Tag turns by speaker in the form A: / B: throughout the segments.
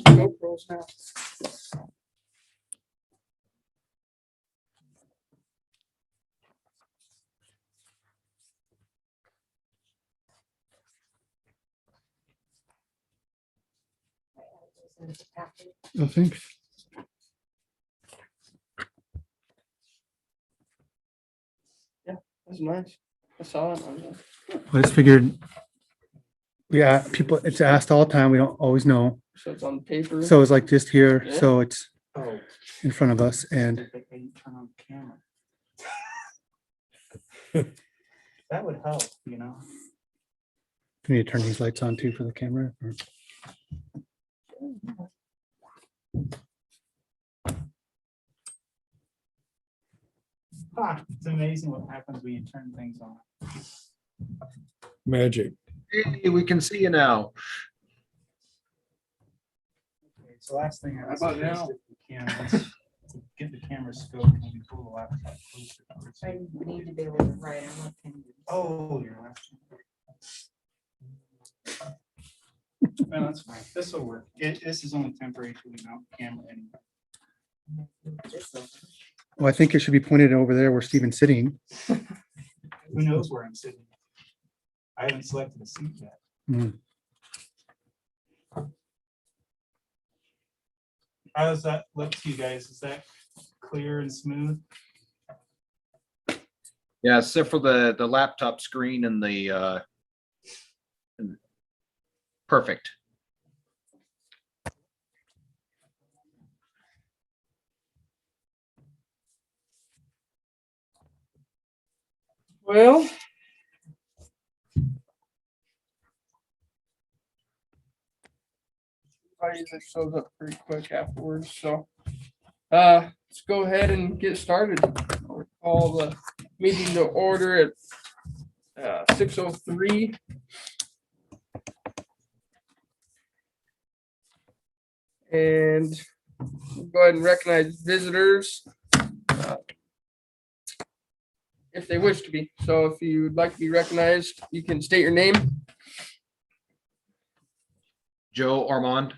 A: GoPros now.
B: I think.
A: That's nice. I saw it.
B: I just figured, yeah, people, it's asked all the time. We don't always know.
A: So it's on paper.
B: So it's like just here,
A: Yeah.
B: so it's
C: Oh,
B: in front of us and
C: you turn on the camera. That would help, you know.
B: we need to turn these lights on too for the camera. or-
C: It's amazing what happens when you turn things on.
D: Magic.
E: Hey, we can see you now.
C: Okay, so last thing I
A: How about now?
C: suggested the cameras, to get the camera scope, and we pull the laptop closer towards
F: I
C: you.
F: need to be able to write on my pen.
C: Oh, you're left. No, that's fine. This will work. This is only temporary to mount the camera anyway.
B: Well, I think it should be pointed over there where Steven's sitting.
C: Who knows where I'm sitting? I haven't selected a seat yet.
B: Hmm.
C: How does that look to you guys? Is that clear and smooth?
E: Yeah, except for the laptop screen and the perfect.
A: Well. It shows up pretty quick afterwards, so. Let's go ahead and get started. I'll call the meeting to order at 6:03. And we'll go ahead and recognize visitors. If they wish to be. So if you'd like to be recognized, you can state your name.
E: Joe Armand.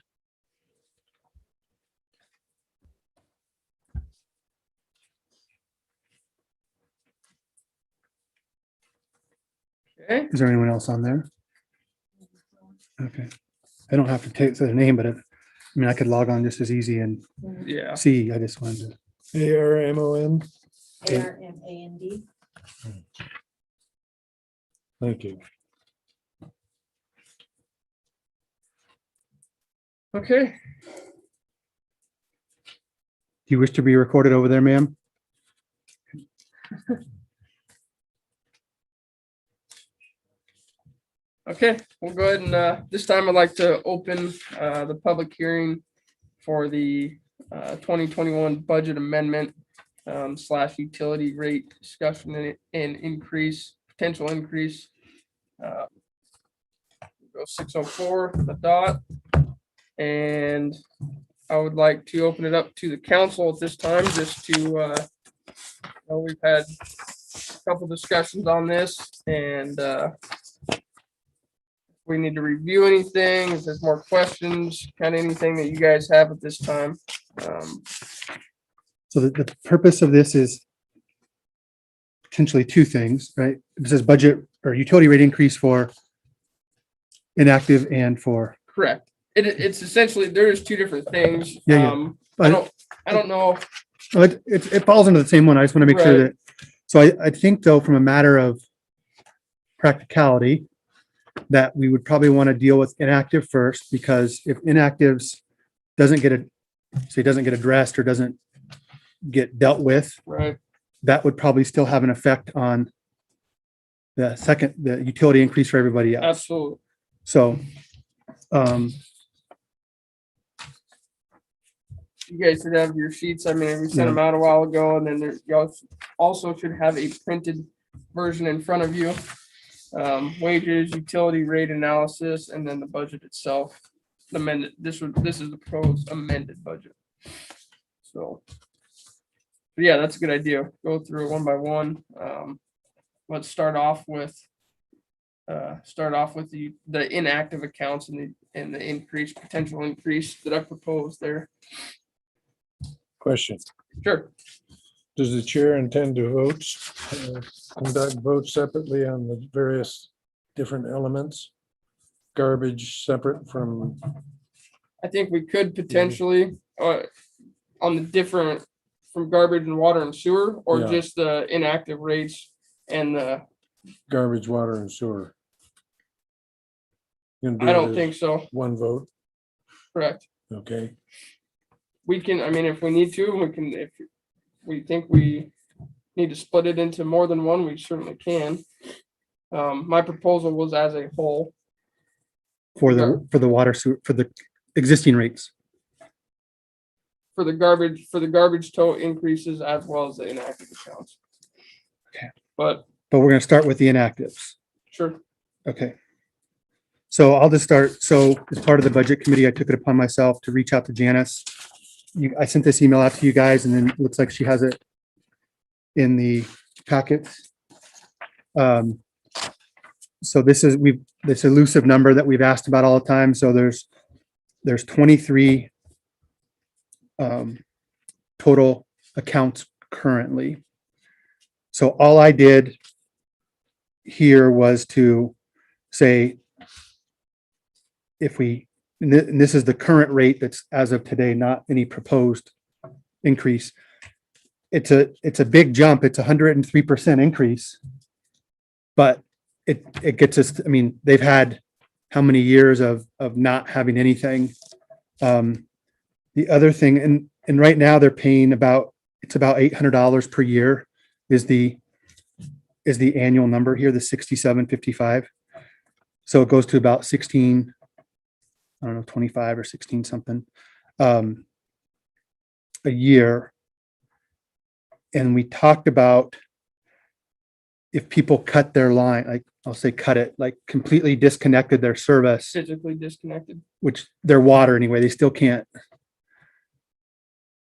A: Okay.
B: Is there anyone else on there? Okay. I don't have to take the name, but I mean, I could log on just as easy and
A: Yeah.
B: see. I just wanted to.
D: ARMON.
F: ARMAND.
D: Thank you.
A: Okay.
B: Do you wish to be recorded over there, ma'am?
A: Okay, we'll go ahead and this time I'd like to open the public hearing for the 2021 budget amendment / utility rate discussion and increase, potential increase. Go 6:04, the dot. And I would like to open it up to the council at this time, just to, we've had a couple discussions on this and we need to review anything, if there's more questions, kind of anything that you guys have at this time.
B: So the purpose of this is potentially two things, right? It says budget or utility rate increase for inactive and for,
A: Correct. It's essentially, there's two different things.
B: Yeah.
A: I don't know.
B: it falls into the same one. I just want to make sure
A: Right.
B: that, so I think though, from a matter of practicality, that we would probably want to deal with inactive first, because if inactives doesn't get addressed or doesn't get dealt with,
A: Right.
B: that would probably still have an effect on the utility increase for everybody else.
A: Absolutely.
B: So,
A: You guys should have your sheets. I mean, we sent them out a while ago, and then you also should have a printed version in front of you. Wages, utility rate analysis, and then the budget itself. Amended. This is the proposed amended budget. So, but yeah, that's a good idea. Go through it one by one. Let's start off with start off with the inactive accounts and the potential increase that I proposed there.
D: Question.
A: Sure.
D: Does the chair intend to conduct votes separately on the various different elements? Garbage separate from,
A: I think we could potentially, on the different, from garbage and water and sewer, or
D: Yeah.
A: just the inactive rates and the,
D: garbage, water and sewer? You can do
A: I
D: it
A: don't
D: as
A: think so,
D: one vote,
A: correct.
D: okay?
A: We can, I mean, if we need to, we can, if we think we need to split it into more than one, we certainly can. My proposal was as a whole.
B: For the water sewer, for the existing rates.
A: For the garbage tow increases as well as the inactive accounts.
B: Okay.
A: But
B: But we're gonna start with the inactives.
A: sure,
B: Okay. So I'll just start. So as part of the budget committee, I took it upon myself to reach out to Janice. I sent this email out to you guys, and then it looks like she has it in the packets. So this is, this elusive number that we've asked about all the time. So there's 23 total accounts currently. So all I did here was to say, if we, and this is the current rate that's as of today, not any proposed increase. It's a big jump. It's 103% increase. But it gets us, I mean, they've had how many years of not having anything. The other thing, and right now they're paying it's about $800 per year is the annual number here, the 6755. So it goes to about 16, I don't know, 25 or 16 something a year. And we talked about if people cut their line, like I'll say cut it, like completely disconnected their service,
A: physically disconnected.
B: which their water anyway, they still can't.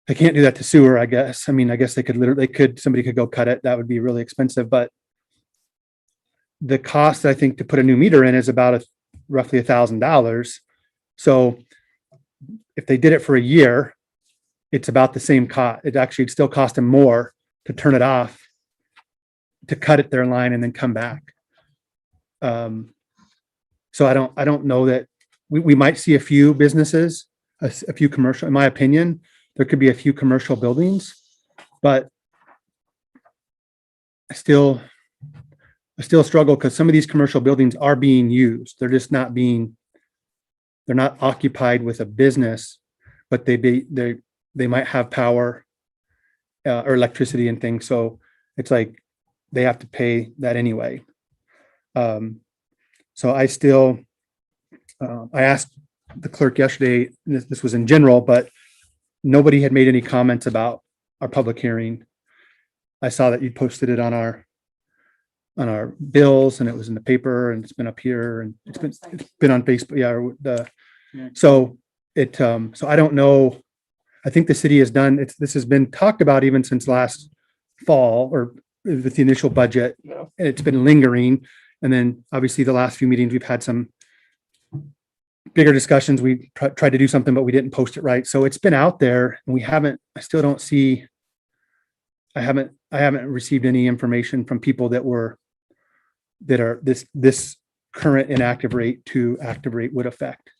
B: They can't do that to sewer, I guess. I mean, I guess they could somebody could go cut it. That would be really expensive, but the cost, I think, to put a new meter in is about roughly $1,000. So if they did it for a year, it's about the same cost. It'd still cost them more to turn it off, to cut it their line and then come back. So I don't know that we might see a few businesses, a few commercial, in my opinion, there could be a few commercial buildings, but I still struggle because some of these commercial buildings are being used. They're just not they're not occupied with a business, but they might have power or electricity and things. So it's like they have to pay that anyway. So I asked the clerk yesterday, and this was in general, but nobody had made any comments about our public hearing. I saw that you posted it on our bills, and it was in the paper, and it's been up here, and it's been on Facebook. Yeah. So I don't know. I think the city has done, this has been talked about even since last fall or with the initial budget,
A: Yeah.
B: and it's been lingering. And then obviously the last few meetings, we've had some bigger discussions. We tried to do something, but we didn't post it right. So it's been out there, and I still don't see, I haven't received any information from people that are this current inactive rate to active rate would affect.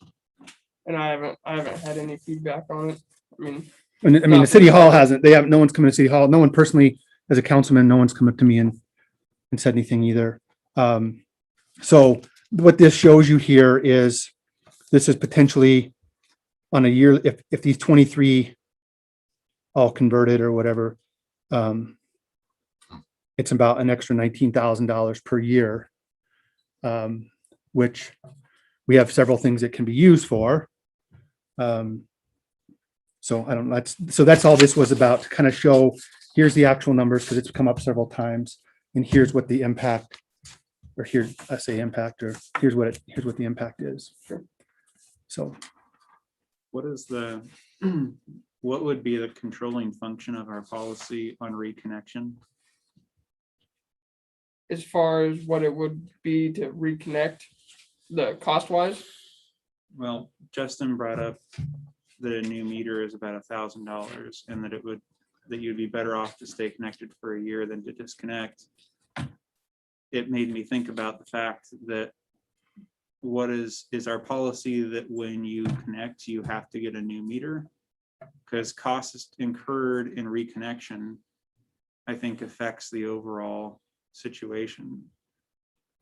A: And I haven't had any feedback on it. I mean,
B: The city hall hasn't, no one's come to city hall. No one personally, as a councilman, no one's come up to me and said anything either. So what this shows you here is this is potentially on a year, if these 23 all converted or whatever, it's about an extra $19,000 per year, which we have several things that can be used for. So I don't know, that's all this was about, to kind of show, here's the actual numbers, because it's come up several times, and here's what the impact, or here, I say impact, or here's what the impact is. So
C: What is what would be the controlling function of our policy on reconnection?
A: as far as what it would be to reconnect the cost wise?
C: Well, Justin brought up that a new meter is about $1,000 and that you'd be better off to stay connected for a year than to disconnect. It made me think about the fact that what is our policy that when you connect, you have to get a new meter? Because costs incurred in reconnection, I think affects the overall situation.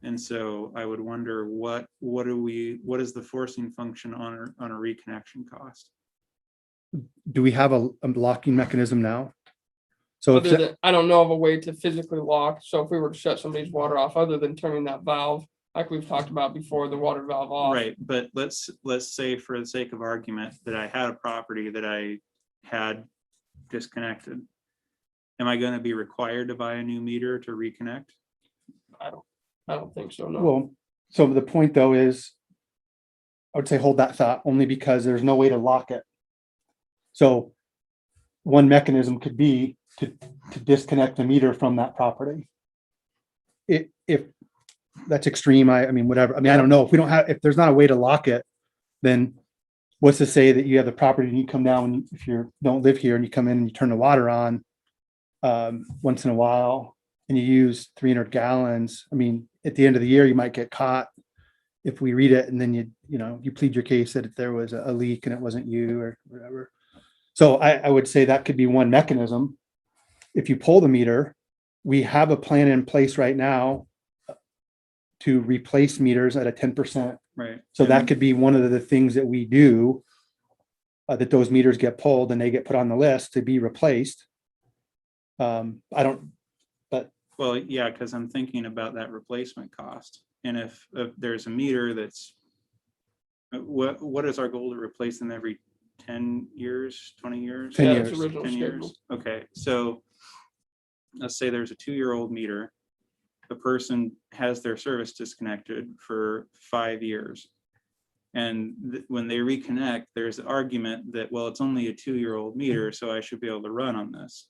C: And so I would wonder what is the forcing function on a reconnection cost?
B: Do we have a locking mechanism now? So if
A: Other than, I don't know of a way to physically lock, so if we were to shut somebody's water off, other than turning that valve, like we've talked about before, the water valve off.
C: Right, but let's say for the sake of argument that I had a property that I had disconnected. Am I going to be required to buy a new meter to reconnect?
A: I don't think so, no.
B: Well, so the point though is, I would say hold that thought only because there's no way to lock it. So one mechanism could be to disconnect the meter from that property. If that's extreme, I mean, whatever. I mean, I don't know. If there's not a way to lock it, then what's to say that you have the property and you come down, if you don't live here and you come in and you turn the water on once in a while and you use 300 gallons. I mean, at the end of the year, you might get caught if we read it and then you plead your case that if there was a leak and it wasn't you or whatever. So I would say that could be one mechanism. If you pull the meter, we have a plan in place right now to replace meters at a 10%.
C: Right.
B: So that could be one of the things that we do, that those meters get pulled and they get put on the list to be replaced.
C: Well, yeah, because I'm thinking about that replacement cost. And if there's a meter that's, what is our goal to replace them every 10 years, 20 years?
B: 10
A: Yeah,
B: years.
A: it's original
C: 10
A: schedule.
C: years. Okay, so let's say there's a 2-year-old meter. The person has their service disconnected for 5 years. And when they reconnect, there's an argument that, well, it's only a 2-year-old meter, so I should be able to run on this.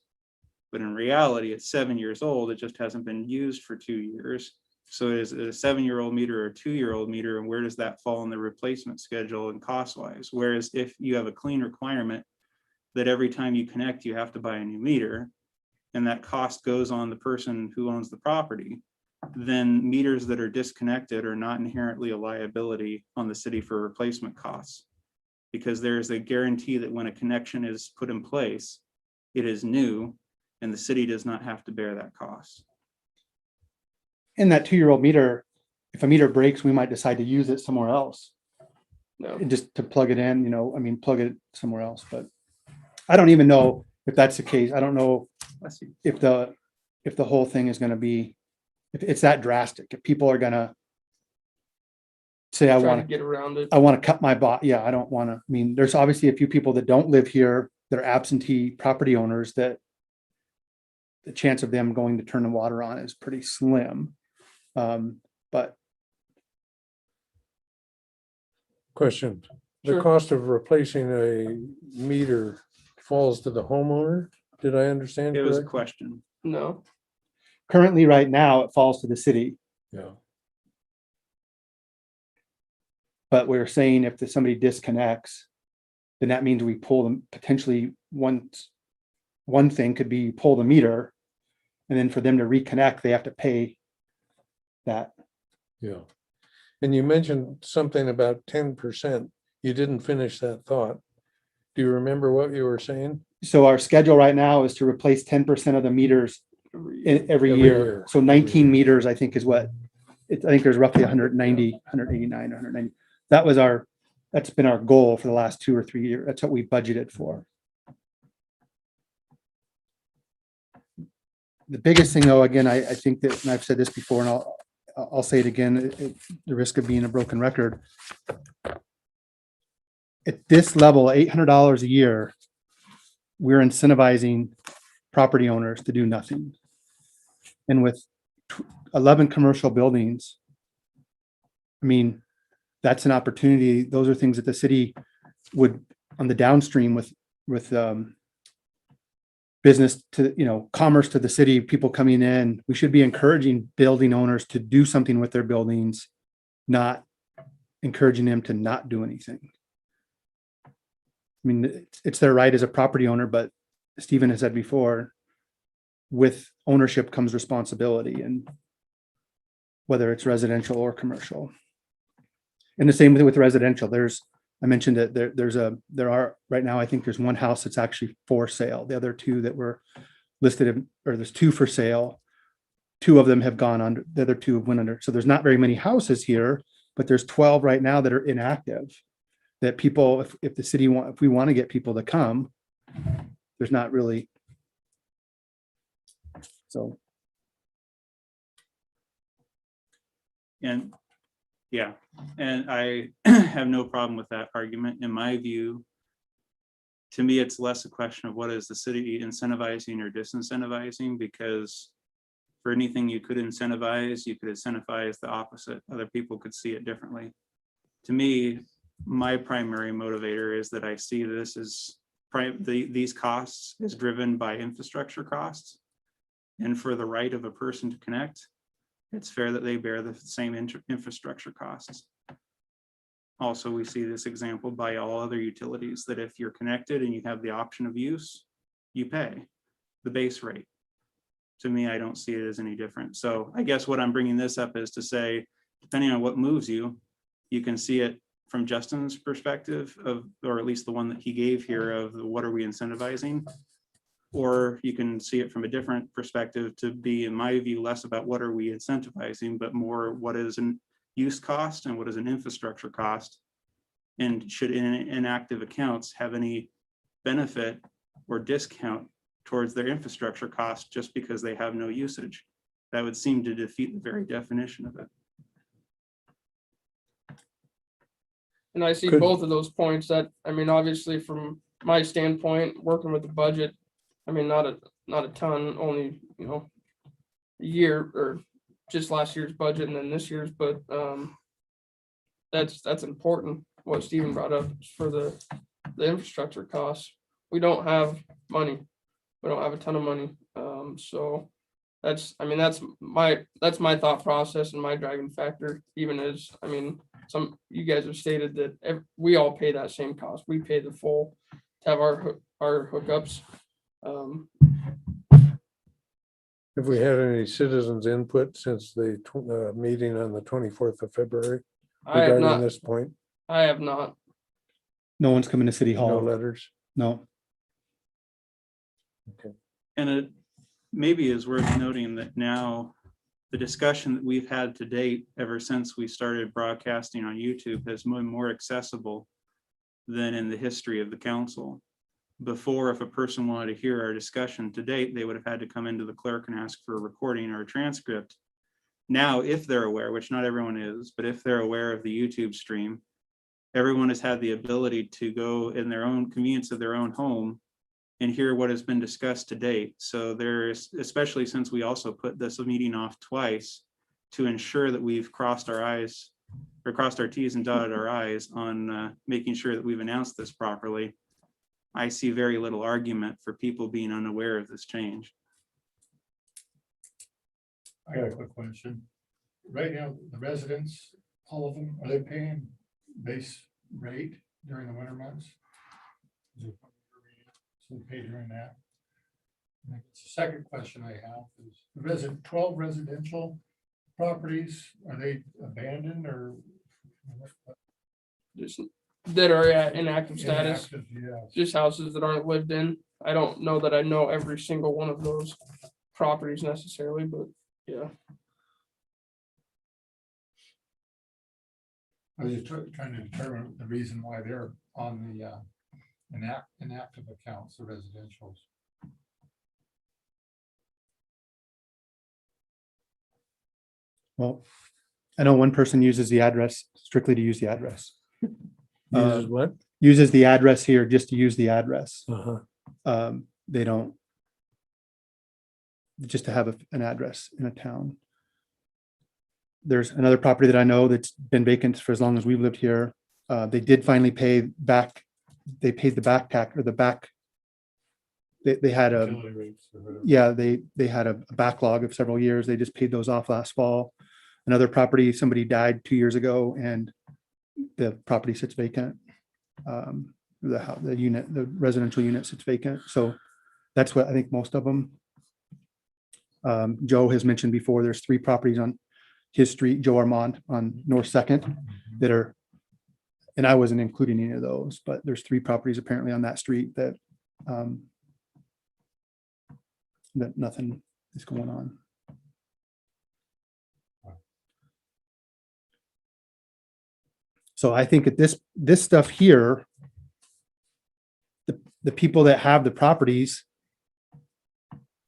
C: But in reality, it's 7 years old. It just hasn't been used for 2 years. So is it a 7-year-old meter or a 2-year-old meter? And where does that fall in the replacement schedule and cost wise? Whereas if you have a clean requirement that every time you connect, you have to buy a new meter, and that cost goes on the person who owns the property, then meters that are disconnected are not inherently a liability on the city for replacement costs. Because there is a guarantee that when a connection is put in place, it is new and the city does not have to bear that cost.
B: In that 2-year-old meter, if a meter breaks, we might decide to use it somewhere else.
A: No.
B: And just to plug it in, plug it somewhere else, but I don't even know if that's the case. I don't know if the whole thing is going to be, if it's that drastic, if people are going to say,
A: Try to get around it.
B: I want to cut my bot. Yeah, I don't want to. I mean, there's obviously a few people that don't live here that are absentee property owners that the chance of them going to turn the water on is pretty slim. But
D: Question, the
A: Sure.
D: cost of replacing a meter falls to the homeowner? Did I understand
C: It was a
D: correctly?
C: question.
A: No,
B: currently, right now, it falls to the city.
D: Yeah,
B: But we're saying if somebody disconnects, then that means we pull them. Potentially, one thing could be you pull the meter, and then for them to reconnect, they have to pay that.
D: yeah. And you mentioned something about 10%. You didn't finish that thought. Do you remember what you were saying?
B: So our schedule right now is to replace 10% of the meters
A: every
B: every
D: Every
B: year.
D: year.
B: So 19 meters, I think, is what I think there's roughly 190, 189, 190. That's been our goal for the last 2 or 3 years. That's what we budgeted for. The biggest thing though, again, I think that, and I've said this before, and I'll say it again, at the risk of being a broken record. At this level, $800 a year, we're incentivizing property owners to do nothing. And with 11 commercial buildings, I mean, that's an opportunity. Those are things that the city would, on the downstream with business to, commerce to the city, people coming in. We should be encouraging building owners to do something with their buildings, not encouraging them to not do anything. I mean, it's their right as a property owner, but Stephen has said before, with ownership comes responsibility, and whether it's residential or commercial. And the same with residential. I mentioned that there are right now, I think there's one house that's actually for sale. The other two that were listed, or there's two for sale. Two of them have gone under, the other two have went under. So there's not very many houses here, but there's 12 right now that are inactive. That people, if the city if we want to get people to come, there's not really. So.
C: And yeah, and I have no problem with that argument. In my view, to me, it's less a question of what is the city incentivizing or disincentivizing, because for anything you could incentivize the opposite. Other people could see it differently. To me, my primary motivator is that I see this as these costs is driven by infrastructure costs. And for the right of a person to connect, it's fair that they bear the same infrastructure costs. Also, we see this example by all other utilities, that if you're connected and you have the option of use, you pay the base rate. To me, I don't see it as any different. So I guess what I'm bringing this up is to say, depending on what moves you, you can see it from Justin's perspective of, or at least the one that he gave here of what are we incentivizing? Or you can see it from a different perspective to be, in my view, less about what are we incentivizing, but more what is an use cost and what is an infrastructure cost. And should inactive accounts have any benefit or discount towards their infrastructure cost just because they have no usage? That would seem to defeat the very definition of it.
A: And I see
D: Could-
A: both of those points. That, I mean, obviously from my standpoint, working with the budget, I mean, not a ton, only, a year or just last year's budget and then this year's, but that's important. What Stephen brought up for the infrastructure costs. We don't have money. We don't have a ton of money. So that's my thought process and my driving factor, even as, I mean, some, you guys have stated that we all pay that same cost. We pay the full to have our hookups.
D: Have we had any citizens input since the meeting on the 24th of February
A: I have
D: regarding
A: not,
D: this point?
A: I have not.
B: No one's coming to City
D: No
B: Hall.
D: letters?
B: No.
C: And it maybe is worth noting that now the discussion that we've had to date ever since we started broadcasting on YouTube has been more accessible than in the history of the council. Before, if a person wanted to hear our discussion to date, they would have had to come into the clerk and ask for a recording or a transcript. Now, if they're aware, which not everyone is, but if they're aware of the YouTube stream, everyone has had the ability to go in their own convenience of their own home and hear what has been discussed to date. So there's, especially since we also put this meeting off twice to ensure that we've crossed our I's or crossed our T's and dotted our I's on making sure that we've announced this properly. I see very little argument for people being unaware of this change.
G: I got a quick question. Right now, the residents, all of them, are they paying base rate during the winter months? Is it- So they pay during that? And the second question I have is, the 12 residential properties, are they abandoned or?
A: Just that are at inactive status,
G: Inactive, yeah.
A: just houses that aren't lived in. I don't know that I know every single one of those properties necessarily, but yeah.
G: I was just trying to determine the reason why they're on the inactive accounts, the residentials.
B: Well, I know one person uses the address strictly to use the address.
D: Uses what?
B: Uses the address here just to use the address.
D: Uh-huh.
B: They don't, just to have an address in a town. There's another property that I know that's been vacant for as long as we've lived here. They did finally pay back. They paid the back tax or the back they had a,
G: Utility rates or whatever.
B: yeah, they had a backlog of several years. They just paid those off last fall. Another property, somebody died 2 years ago and the property sits vacant. The unit, the residential unit sits vacant. So that's what I think most of them. Joe has mentioned before, there's 3 properties on his street, Joe Armand on North Second that are, and I wasn't including any of those, but there's 3 properties apparently on that street that that nothing is going on. So I think at this stuff here, the people that have the properties,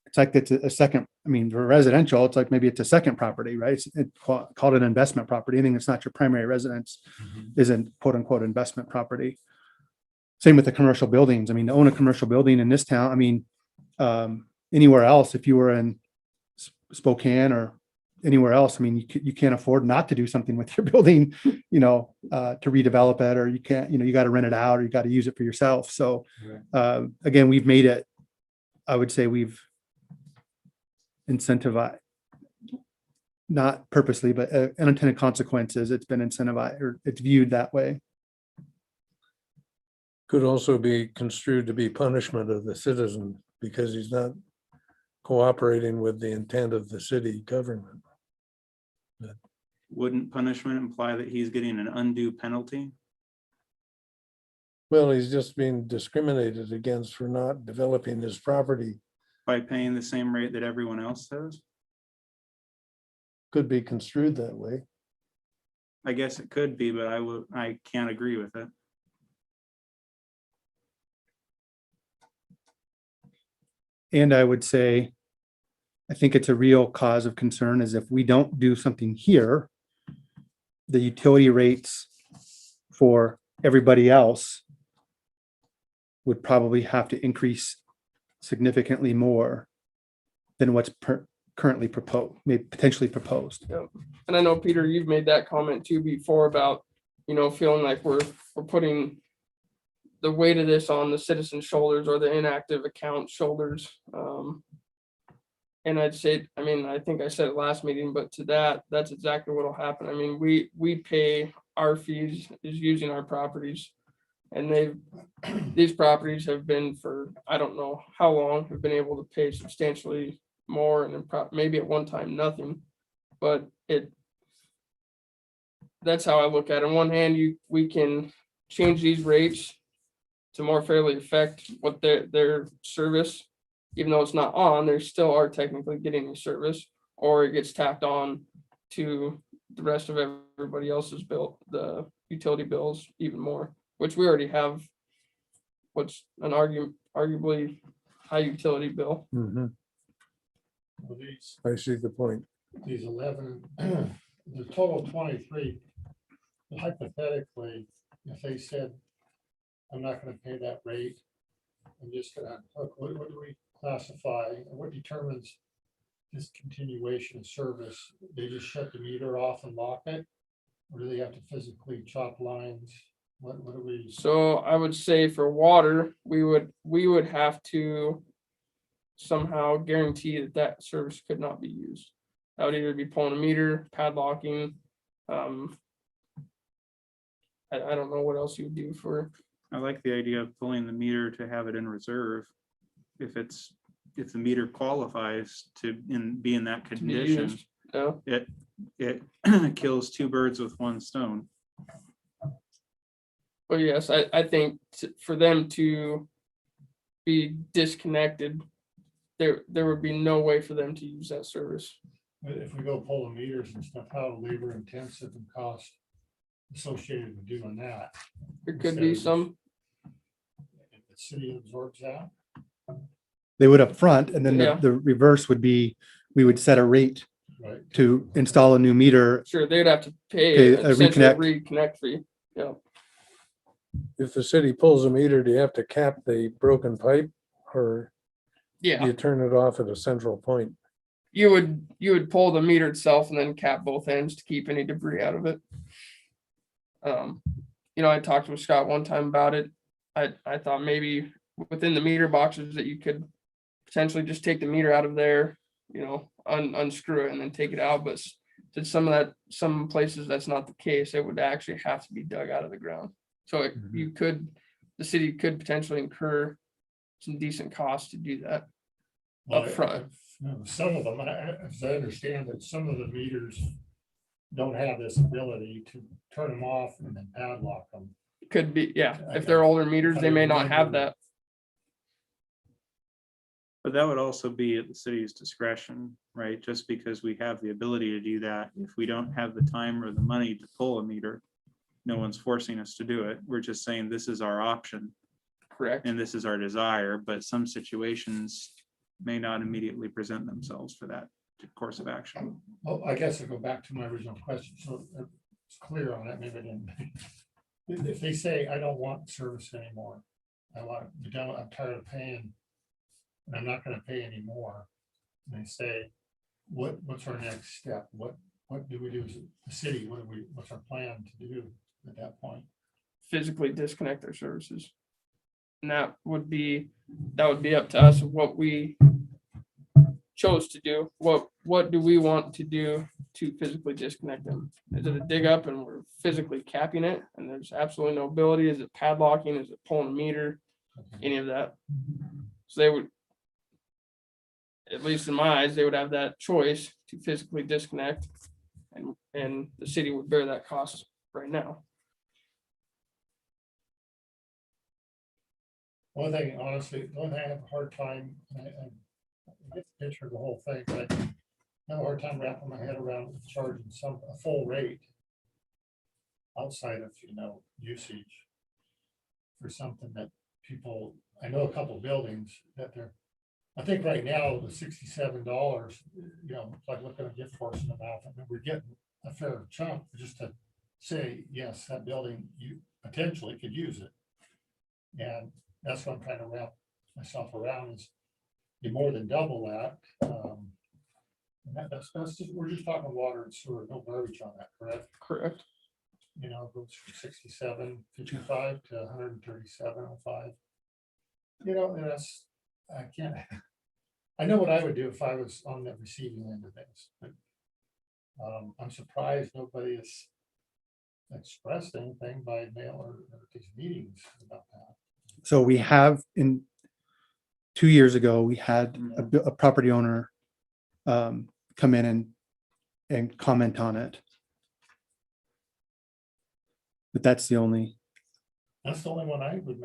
B: it's like it's a second, I mean, for residential, it's like maybe it's a second property, right? It's called an investment property. Anything that's not your primary residence isn't quote unquote investment property. Same with the commercial buildings. I mean, to own a commercial building in this town, I mean, anywhere else, if you were in Spokane or anywhere else, I mean, you can't afford not to do something with your building, to redevelop it, or you can't, you got to rent it out or you got to use it for yourself. So again, we've made it, I would say we've incentivized, not purposely, but unintended consequences. It's been incentivized or it's viewed that way.
D: Could also be construed to be punishment of the citizen because he's not cooperating with the intent of the city government.
C: Wouldn't punishment imply that he's getting an undue penalty?
D: Well, he's just being discriminated against for not developing his property.
C: By paying the same rate that everyone else does?
D: Could be construed that way.
C: I guess it could be, but I can't agree with it.
B: And I would say, I think it's a real cause of concern is if we don't do something here, the utility rates for everybody else would probably have to increase significantly more than what's currently proposed, maybe potentially proposed.
A: And I know, Peter, you've made that comment too before about, feeling like we're putting the weight of this on the citizen's shoulders or the inactive account shoulders. And I'd say, I think I said it last meeting, but to that's exactly what'll happen. I mean, we pay our fees is using our properties. And these properties have been for, I don't know how long, have been able to pay substantially more and maybe at one time, nothing. But that's how I look at it. On one hand, we can change these rates to more fairly affect what their service, even though it's not on, they still are technically getting a service, or it gets tacked on to the rest of everybody else's bill, the utility bills even more, which we already have. What's an arguably high utility bill.
D: Mhm.
G: Well, these
D: I see the point.
G: 11, the total 23, hypothetically, if they said, I'm not gonna pay that rate, I'm just gonna, what do we classify, what determines discontinuation of service? They just shut the meter off and lock it? Or do they have to physically chop lines? What do we?
A: So I would say for water, we would have to somehow guarantee that service could not be used. That would either be pulling a meter, padlocking. I don't know what else you would do for.
C: I like the idea of pulling the meter to have it in reserve. If the meter qualifies to be in that
A: to be
C: condition,
A: used. No,
C: it kills 2 birds with 1 stone.
A: but yes, I think for them to be disconnected, there would be no way for them to use that service.
G: But if we go pull the meters and stuff, how labor intensive and cost associated with doing that?
A: There could be some.
G: If the city absorbs that?
B: They would up front, and then
A: Yeah.
B: the reverse would be, we would set a rate
G: Right.
B: to install a new meter.
A: Sure, they'd have to
B: Pay
A: pay
B: a
A: essentially a
B: reconnect.
A: reconnect fee. Yeah.
D: If the city pulls a meter, do you have to cap the broken pipe or do
A: Yeah.
D: you turn it off at a central point?
A: You would pull the meter itself and then cap both ends to keep any debris out of it. I talked with Scott one time about it. I thought maybe within the meter boxes that you could potentially just take the meter out of there, unscrew it and then take it out, but to some places that's not the case. It would actually have to be dug out of the ground. So the city could potentially incur some decent costs to do that
G: Well,
A: up front.
G: Some of them, as I understand it, some of the meters don't have this ability to turn them off and then padlock them.
A: Could be, yeah, if they're older meters, they may not have that.
C: But that would also be at the city's discretion, right? Just because we have the ability to do that, if we don't have the time or the money to pull a meter, no one's forcing us to do it. We're just saying this is our option
A: Correct.
C: and this is our desire, but some situations may not immediately present themselves for that course of action.
G: Well, I guess I'll go back to my original question, so it's clear on it, maybe I didn't. If they say, I don't want service anymore, I'm tired of paying, and I'm not gonna pay anymore. And they say, what's our next step? What do we do as a city? What's our plan to do at that point?
A: Physically disconnect their services. And that would be up to us of what we chose to do. What do we want to do to physically disconnect them? Is it a dig up and we're physically capping it and there's absolutely no ability? Is it padlocking? Is it pulling a meter? Any of that? So they would, at least in my eyes, they would have that choice to physically disconnect, and the city would bear that cost right now.
G: One thing, honestly, the only thing I have a hard time, and I get the picture of the whole thing, but I have a hard time wrapping my head around charging a full rate outside of, usage for something that people, I know a couple buildings that I think right now, the $67, it's like looking at a gift horse in the mouth. I mean, we're getting a fair chunk just to say, yes, that building, you potentially could use it. And that's what I'm trying to wrap myself around is you more than double that. And that's just, we're just talking water and sewer, no garbage on that, correct?
A: Correct.
G: It goes from 67.55 to 137.05. And that's, I can't, I know what I would do if I was on the receiving end of this, but I'm surprised nobody has expressed anything by mail or these meetings about that.
B: So we have 2 years ago, we had a property owner come in and comment on it. But that's the only,
G: That's the only one I would,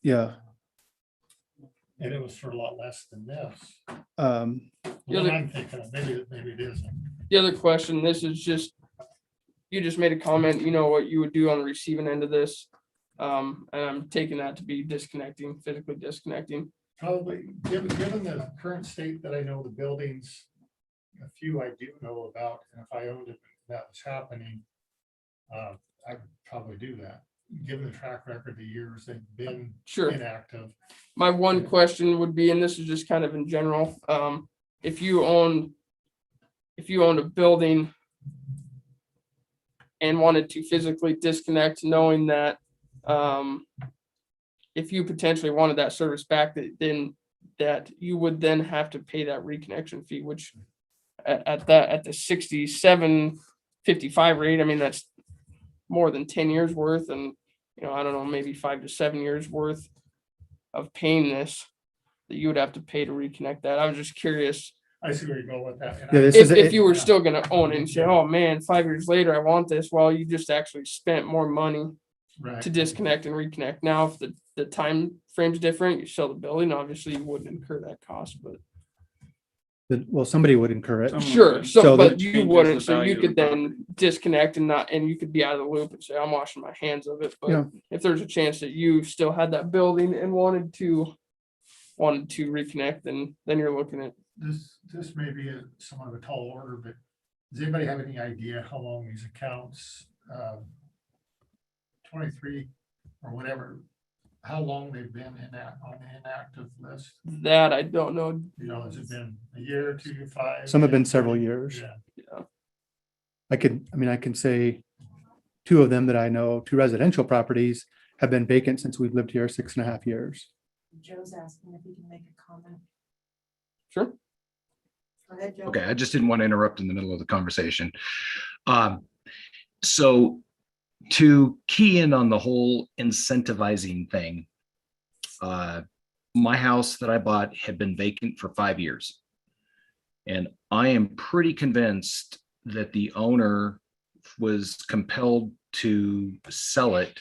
B: yeah.
G: and it was for a lot less than this.
A: Yeah,
G: What I'm thinking of, maybe it isn't.
A: The other question, this is just, you just made a comment, what you would do on the receiving end of this. And I'm taking that to be physically disconnecting.
G: Probably, given the current state that I know the buildings, a few I do know about, and if I owned it, that was happening, I would probably do that. Given the track record of the years they've been
A: Sure.
G: inactive.
A: My one question would be, and this is just kind of in general, if you owned a building and wanted to physically disconnect, knowing that if you potentially wanted that service back, that you would then have to pay that reconnection fee, which at the 67.55 rate, I mean, that's more than 10 years worth, and I don't know, maybe 5 to 7 years worth of paying this that you would have to pay to reconnect that. I was just curious
G: I see where you go with that. And
B: Yeah,
G: I-
B: this is
A: if you were still gonna own it and say, oh man, 5 years later, I want this. Well, you just actually spent more money
G: Right.
A: to disconnect and reconnect. Now, if the time frame's different, you sell the building, obviously you wouldn't incur that cost, but
B: well, somebody would incur it.
C: Someone
A: sure.
C: would.
A: So,
B: So
A: but
C: that
A: you
C: changes
A: wouldn't,
C: the
A: so
C: value
A: you
C: of
A: could
C: the
A: then disconnect and you could be out of the loop and say, I'm washing my hands of it.
B: Yeah.
A: But if there's a chance that you still had that building and wanted to reconnect, then you're looking at,
G: This may be somewhat of a tall order, but does anybody have any idea how long these accounts, 23 or whatever, how long they've been on the inactive list?
A: that I don't know.
G: Has it been a year, 2, 5?
B: Some have been
G: 10,
B: several
G: 20?
B: years.
G: Yeah.
B: I can say 2 of them that I know, 2 residential properties have been vacant since we've lived here 6.5 years.
F: Joe's asking if he can make a comment.
A: Sure.
F: Go ahead, Joe.
E: Okay, I just didn't want to interrupt in the middle of the conversation. So to key in on the whole incentivizing thing, my house that I bought had been vacant for 5 years. And I am pretty convinced that the owner was compelled to sell it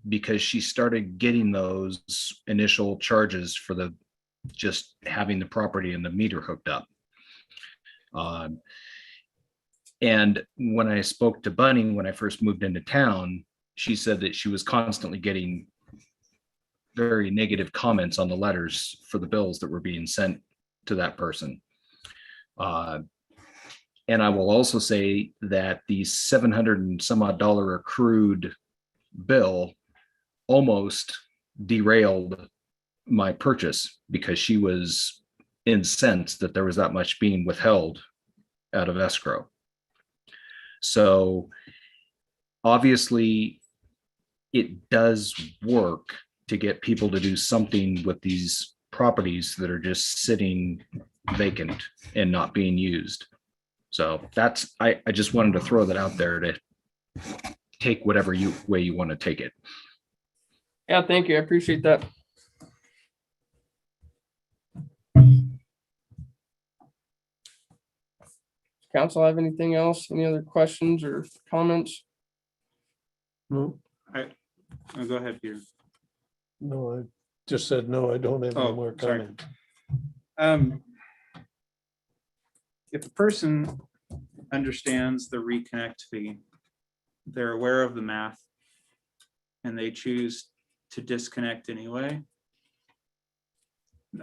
E: because she started getting those initial charges for the just having the property and the meter hooked up. And when I spoke to Bunny, when I first moved into town, she said that she was constantly getting very negative comments on the letters for the bills that were being sent to that person. And I will also say that the $700 and some odd accrued bill almost derailed my purchase because she was incensed that there was that much being withheld out of escrow. So obviously it does work to get people to do something with these properties that are just sitting vacant and not being used. So that's, I just wanted to throw that out there to take whatever way you want to take it.
A: Yeah, thank you. I appreciate that. Council have anything else? Any other questions or comments?
D: No,
C: Oh, go ahead, Peter.
D: no, I just said, no, I don't have any
C: Oh,
D: more
C: sorry.
D: comment.
C: If a person understands the reconnect fee, they're aware of the math, and they choose to disconnect anyway,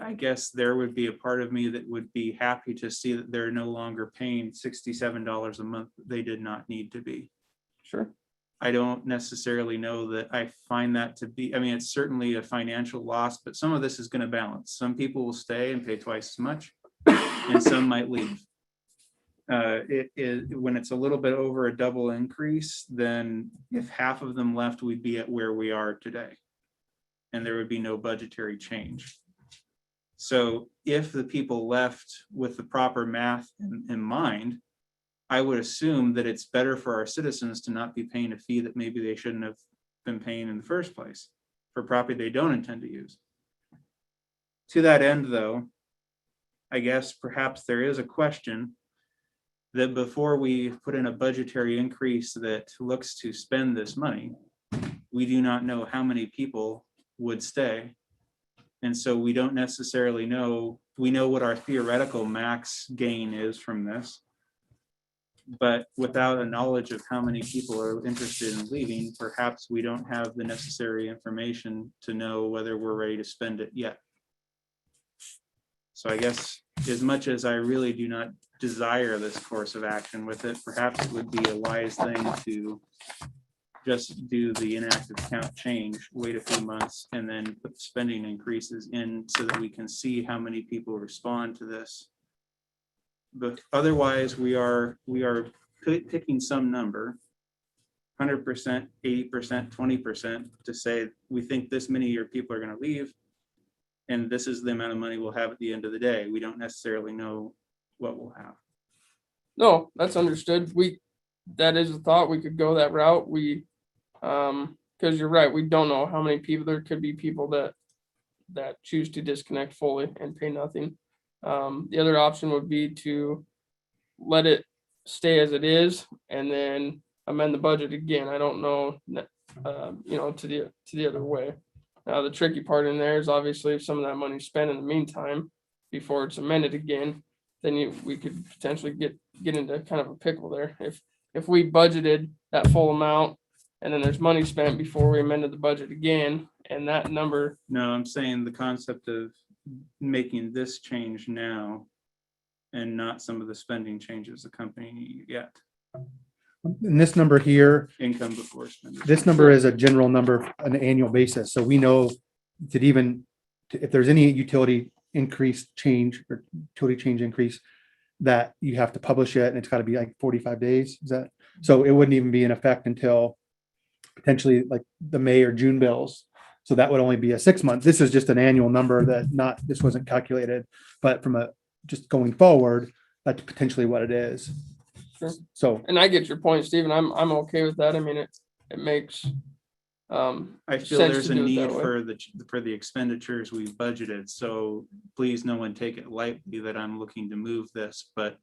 C: I guess there would be a part of me that would be happy to see that they're no longer paying $67 a month that they did not need to be.
A: Sure.
C: I don't necessarily know that I find that to be, I mean, it's certainly a financial loss, but some of this is going to balance. Some people will stay and pay twice as much, and some might leave. It is when it's a little bit over a double increase, then if half of them left, we'd be at where we are today, and there would be no budgetary change. So if the people left with the proper math in mind, I would assume that it's better for our citizens to not be paying a fee that maybe they shouldn't have been paying in the first place for property they don't intend to use. To that end, though, I guess perhaps there is a question that before we put in a budgetary increase that looks to spend this money, we do not know how many people would stay. And so we don't necessarily know, we know what our theoretical max gain is from this, but without a knowledge of how many people are interested in leaving, perhaps we don't have the necessary information to know whether we're ready to spend it yet. So I guess as much as I really do not desire this course of action with it, perhaps it would be a wise thing to just do the inactive count change, wait a few months, and then put the spending increases in so that we can see how many people respond to this. But otherwise, we are picking some number, 100%, 80%, 20%, to say we think this many of your people are going to leave, and this is the amount of money we'll have at the end of the day. We don't necessarily know what we'll have.
A: No, that's understood. That is a thought. We could go that route. Because you're right, we don't know how many people. There could be people that choose to disconnect fully and pay nothing. The other option would be to let it stay as it is and then amend the budget again. I don't know, to the other way. Now, the tricky part in there is obviously if some of that money's spent in the meantime before it's amended again, then we could potentially get into kind of a pickle there. If we budgeted that full amount and then there's money spent before we amended the budget again, and that number.
C: No, I'm saying the concept of making this change now and not some of the spending changes the company yet.
B: And this number here,
C: Income before spending.
B: this number is a general number on an annual basis. So we know that if there's any utility increase change or utility change increase, that you have to publish it and it's got to be like 45 days. Is that so? It wouldn't even be in effect until potentially like the May or June bills. So that would only be a 6 month. This is just an annual number this wasn't calculated, but just going forward, that's potentially what it is.
A: Sure.
B: So
A: And I get your point, Stephen. I'm okay with that. I mean, it makes
C: I feel
A: sense
C: there's
A: to
C: a
A: do it
C: need
A: that way.
C: for the expenditures we've budgeted, so please no one take it lightly that I'm looking to move this, but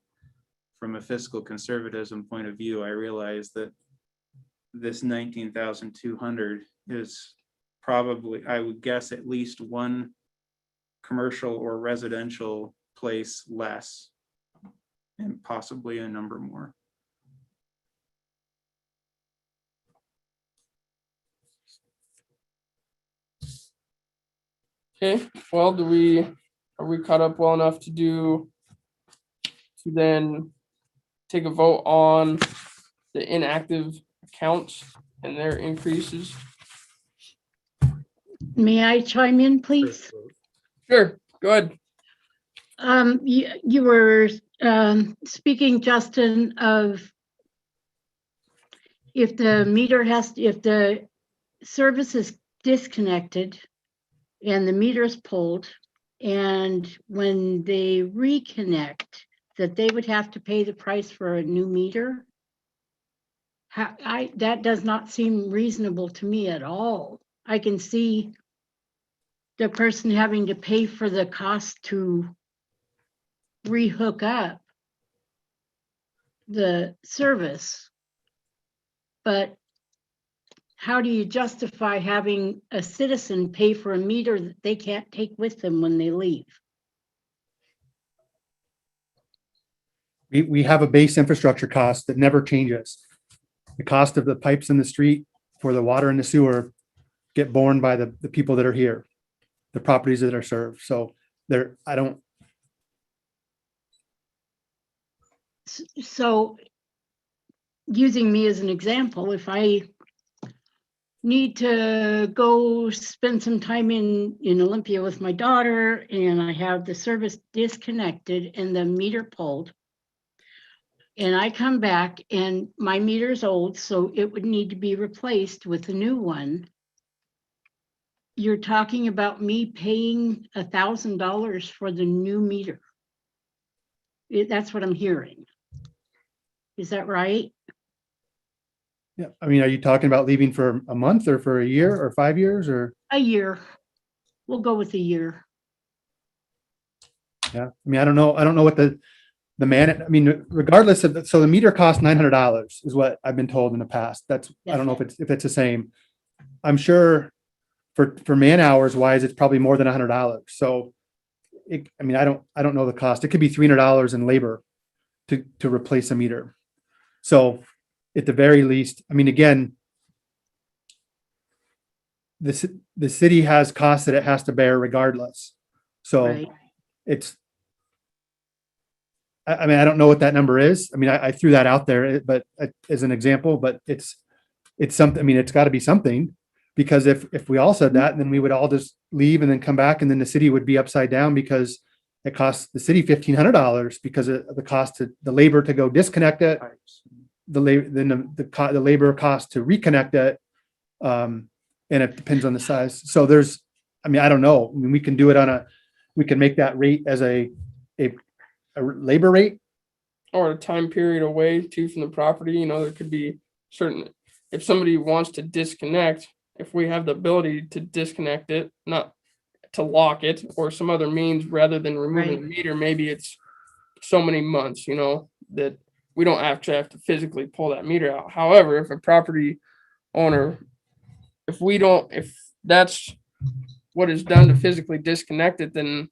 C: from a fiscal conservatism point of view, I realize that this 19,200 is probably, I would guess, at least one commercial or residential place less, and possibly a number more.
A: Okay, well, are we caught up well enough to then take a vote on the inactive accounts and their increases?
H: May I chime in, please?
A: Sure, go ahead.
H: You were speaking, Justin, of if the service is disconnected and the meter is pulled, and when they reconnect, that they would have to pay the price for a new meter. That does not seem reasonable to me at all. I can see the person having to pay for the cost to rehook up the service. But how do you justify having a citizen pay for a meter that they can't take with them when they leave?
B: we have a base infrastructure cost that never changes. The cost of the pipes in the street for the water and the sewer get borne by the people that are here, the properties that are served. So
H: So using me as an example, if I need to go spend some time in Olympia with my daughter and I have the service disconnected and the meter pulled, and I come back and my meter's old, so it would need to be replaced with a new one. You're talking about me paying $1,000 for the new meter. That's what I'm hearing. Is that right?
B: yeah, I mean, are you talking about leaving for a month or for a year or 5 years or?
H: A year. We'll go with a year.
B: Yeah, I mean, I don't know what I mean, regardless of, so the meter costs $900 is what I've been told in the past. I don't know if it's the same. I'm sure for man hours wise, it's probably more than $100. So I mean, I don't know the cost. It could be $300 in labor to replace a meter. So at the very least, I mean, again, the city has costs that it has to bear regardless. So
H: Right.
B: I mean, I don't know what that number is. I mean, I threw that out there, but as an example, but it's something, I mean, it's got to be something, because if we all said that, then we would all just leave and then come back, and then the city would be upside down because it costs the city $1,500 because of the cost to the labor to go disconnect it, the labor cost to reconnect it. And it depends on the size. So I mean, I don't know. I mean, we can do it we can make that rate as a labor rate.
A: Or a time period away too from the property, there could be certain, if somebody wants to disconnect, if we have the ability to disconnect it, not to lock it or some other means rather than removing the meter, maybe it's so many months, that we don't actually have to physically pull that meter out. However, if a property owner, if that's what is done to physically disconnect it, then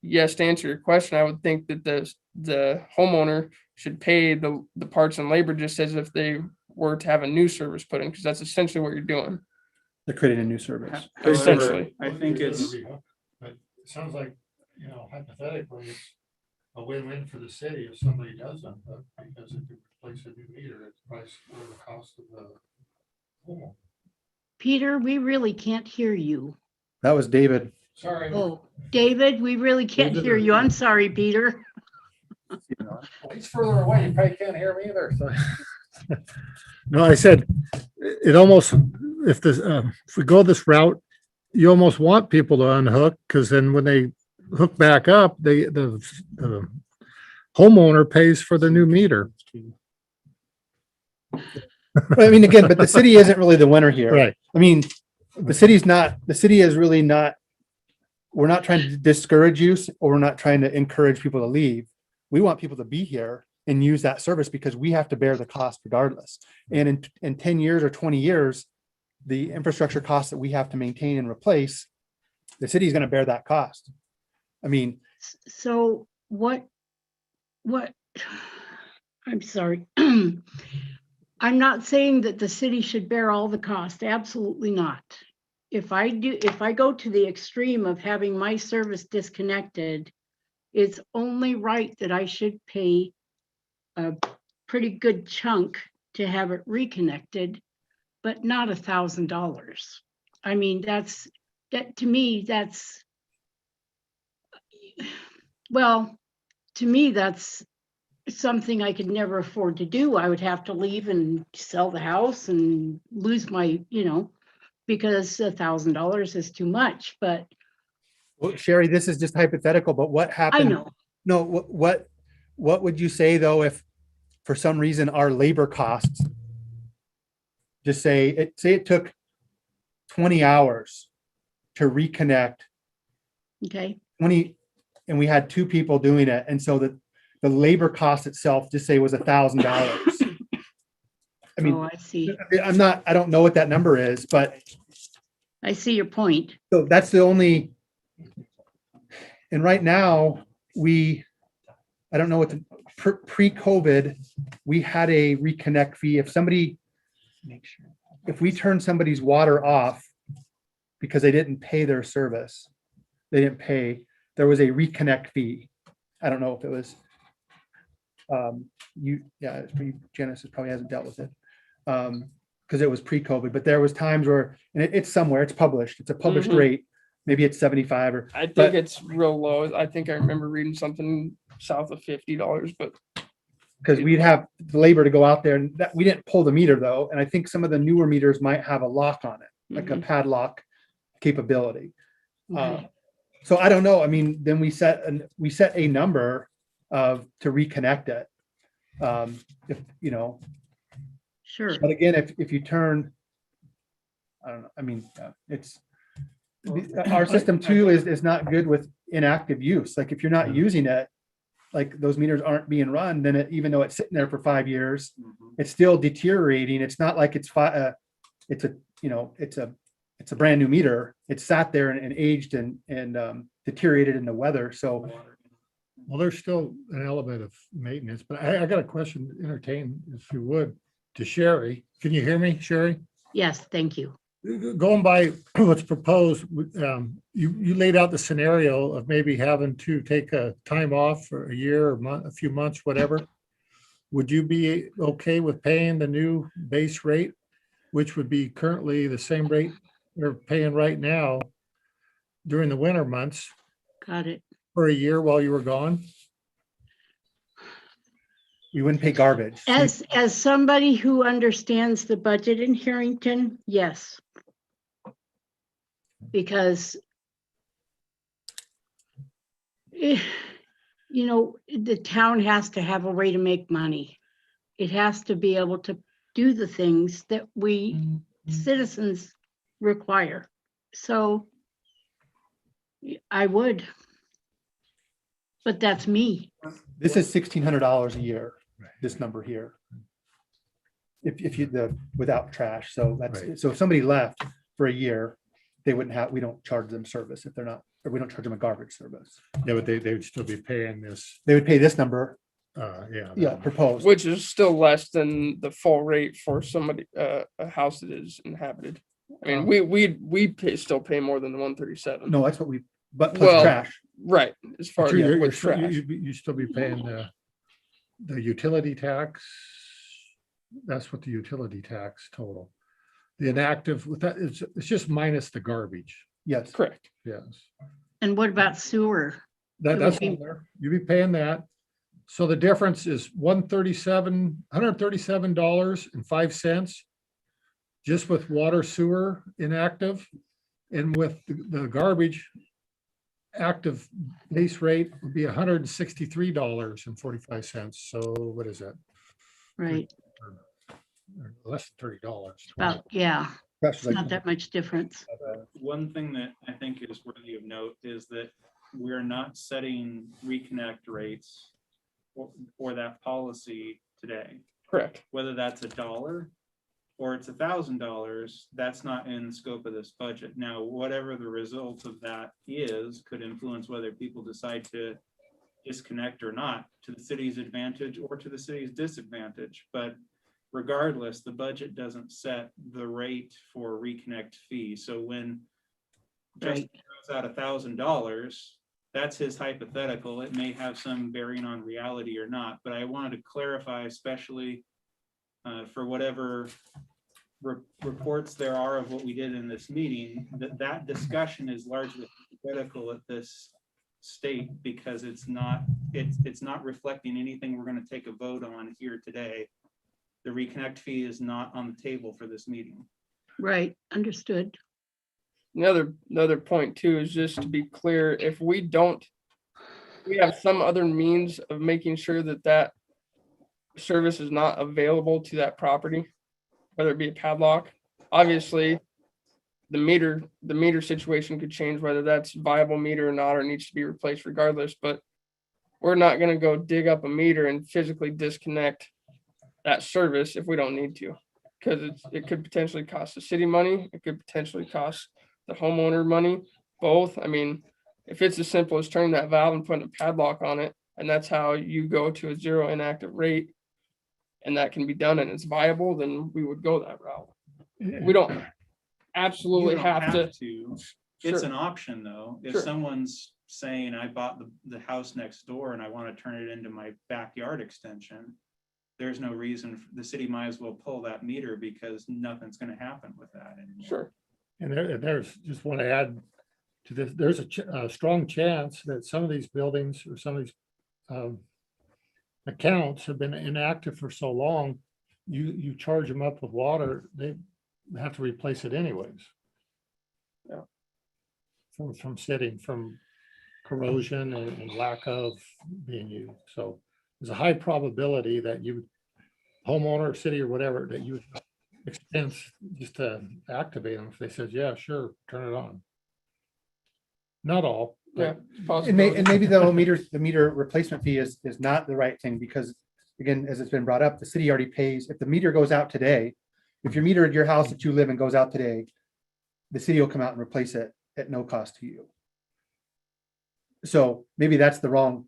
A: yes, to answer your question, I would think that the homeowner should pay the parts and labor just as if they were to have a new service put in, because that's essentially what you're doing.
B: They're creating a new service.
C: However,
A: Essentially.
C: I think it's,
G: But it sounds like, hypothetically, it's a win-win for the city if somebody doesn't, but because if you replace a new meter, it's price or the cost of the home.
H: Peter, we really can't hear you.
B: That was David.
G: Sorry.
H: Oh, David, we really can't hear you. I'm sorry, Peter.
G: He's further away, you probably can't hear me either, so. No, I said, it almost, if we go this route, you almost want people to unhook, because then when they hook back up, the homeowner pays for the new meter.
B: But I mean, again, but the city isn't really the winner here.
G: Right.
B: I mean, the city is really not, we're not trying to discourage use, or we're not trying to encourage people to leave. We want people to be here and use that service because we have to bear the cost regardless. And in 10 years or 20 years, the infrastructure costs that we have to maintain and replace, the city is going to bear that cost. I mean,
H: So what, I'm sorry. I'm not saying that the city should bear all the cost, absolutely not. If I go to the extreme of having my service disconnected, it's only right that I should pay a pretty good chunk to have it reconnected, but not $1,000. I mean, to me, that's something I could never afford to do. I would have to leave and sell the house and lose my, because $1,000 is too much, but
B: well, Sherry, this is just hypothetical, but what
H: I
B: happened?
H: know.
B: No, what would you say though, if for some reason our labor costs, just say it took 20 hours to reconnect
H: Okay,
B: 20, and we had 2 people doing it. And so the labor cost itself, just say, was $1,000. I mean,
H: I see.
B: I don't know what that number is, but
H: I see your point.
B: so that's the only, and right now I don't know what pre-COVID, we had a reconnect fee. If we turn somebody's water off because they didn't pay their service, there was a reconnect fee. I don't know if it was, Genesis probably hasn't dealt with it. Because it was pre-COVID, but there was times where, and it's somewhere, it's published, it's a published
A: Mhm.
B: rate. Maybe it's 75 or,
A: I think
B: but-
A: it's real low. I think I remember reading something south of $50, but
B: because we'd have the labor to go out there, and that, we didn't pull the meter though. And I think some of the newer meters might have a lock on it, like a padlock capability.
H: Okay.
B: So I don't know. I mean, then we set a number to reconnect it. If,
H: Sure.
B: but again, if you turn, I don't know, I mean, our system too is not good with inactive use. Like if you're not using it, like those meters aren't being run, then even though it's sitting there for 5 years, it's still deteriorating. It's not like it's a brand new meter. It's sat there and aged and deteriorated in the weather. So
G: Well, there's still an element of maintenance, but I got a question, entertain, if you would, to Sherry. Can you hear me, Sherry?
H: Yes, thank you.
G: Going by what's proposed, you laid out the scenario of maybe having to take a time off for a year or a few months, whatever. Would you be okay with paying the new base rate, which would be currently the same rate you're paying right now during the winter months
H: Got it.
G: for a year while you were gone?
B: we wouldn't pay garbage.
H: As somebody who understands the budget in Harrington, yes. Because the town has to have a way to make money. It has to be able to do the things that we citizens require. So I would. But that's me.
B: This is $1,600 a year, this number here. If without trash. So
G: Right.
B: so if somebody left for a year, we don't charge them service if they're not, or we don't charge them a garbage service.
G: Yeah, but they would still be paying this,
B: They would pay this number,
G: yeah.
B: proposed.
A: which is still less than the full rate for somebody, a house that is inhabited. I mean, we still pay more than the 137.
B: No, that's what but plus
A: Well,
B: trash.
A: Right, as far as
G: But you're
A: with
G: still-
A: trash.
G: you still be paying the utility tax. That's what the utility tax total. The inactive with that, it's just minus the garbage.
B: Yes.
A: Correct.
G: Yes.
H: And what about sewer? It would
G: That's
H: be-
G: on there. You'd be paying that. So the difference is $137.05 just with water sewer inactive, and with the garbage active base rate would be $163.45. So what is that?
H: Right,
G: Less than $30.
H: about, yeah,
B: That's
H: it's
B: like-
H: not that much difference.
C: One thing that I think is worthy of note is that we're not setting reconnect rates for that policy today.
A: Correct.
C: Whether that's $1 or it's $1,000, that's not in the scope of this budget. Now, whatever the result of that is, could influence whether people decide to disconnect or not, to the city's advantage or to the city's disadvantage. But regardless, the budget doesn't set the rate for reconnect fee. So when Justin throws out $1,000, that's his hypothetical. It may have some bearing on reality or not, but I wanted to clarify, especially for whatever reports there are of what we did in this meeting, that discussion is largely hypothetical at this state, because it's not reflecting anything we're going to take a vote on here today. The reconnect fee is not on the table for this meeting.
H: Right, understood.
A: Another point too is just to be clear, if we have some other means of making sure that service is not available to that property, whether it be a padlock. Obviously, the meter situation could change whether that's viable meter or not, or needs to be replaced regardless, but we're not gonna go dig up a meter and physically disconnect that service if we don't need to. Because it could potentially cost the city money, it could potentially cost the homeowner money, both. I mean, if it's as simple as turning that valve and putting a padlock on it, and that's how you go to a zero inactive rate, and that can be done and it's viable, then we would go that route. We don't absolutely
C: You don't
A: have to.
C: It's
A: Sure.
C: an option, though. If
A: Sure.
C: someone's saying, I bought the house next door and I want to turn it into my backyard extension, there's no reason, the city might as well pull that meter, because nothing's going to happen with that anymore.
A: Sure.
G: And there's, just want to add to this, there's a strong chance that some of these buildings or some of these accounts have been inactive for so long, you charge them up with water, they have to replace it anyways.
A: Yeah.
G: From sitting, from corrosion and lack of being used. So there's a high probability that you, homeowner or city or whatever, that you would expense just to activate them. If they said, yeah, sure, turn it on. Not all.
A: Yeah.
G: but-
B: And maybe the meter replacement fee is not the right thing, because again, as it's been brought up, the city already pays, if the meter goes out today, if your meter at your house that you live in goes out today, the city will come out and replace it at no cost to you. So maybe that's the wrong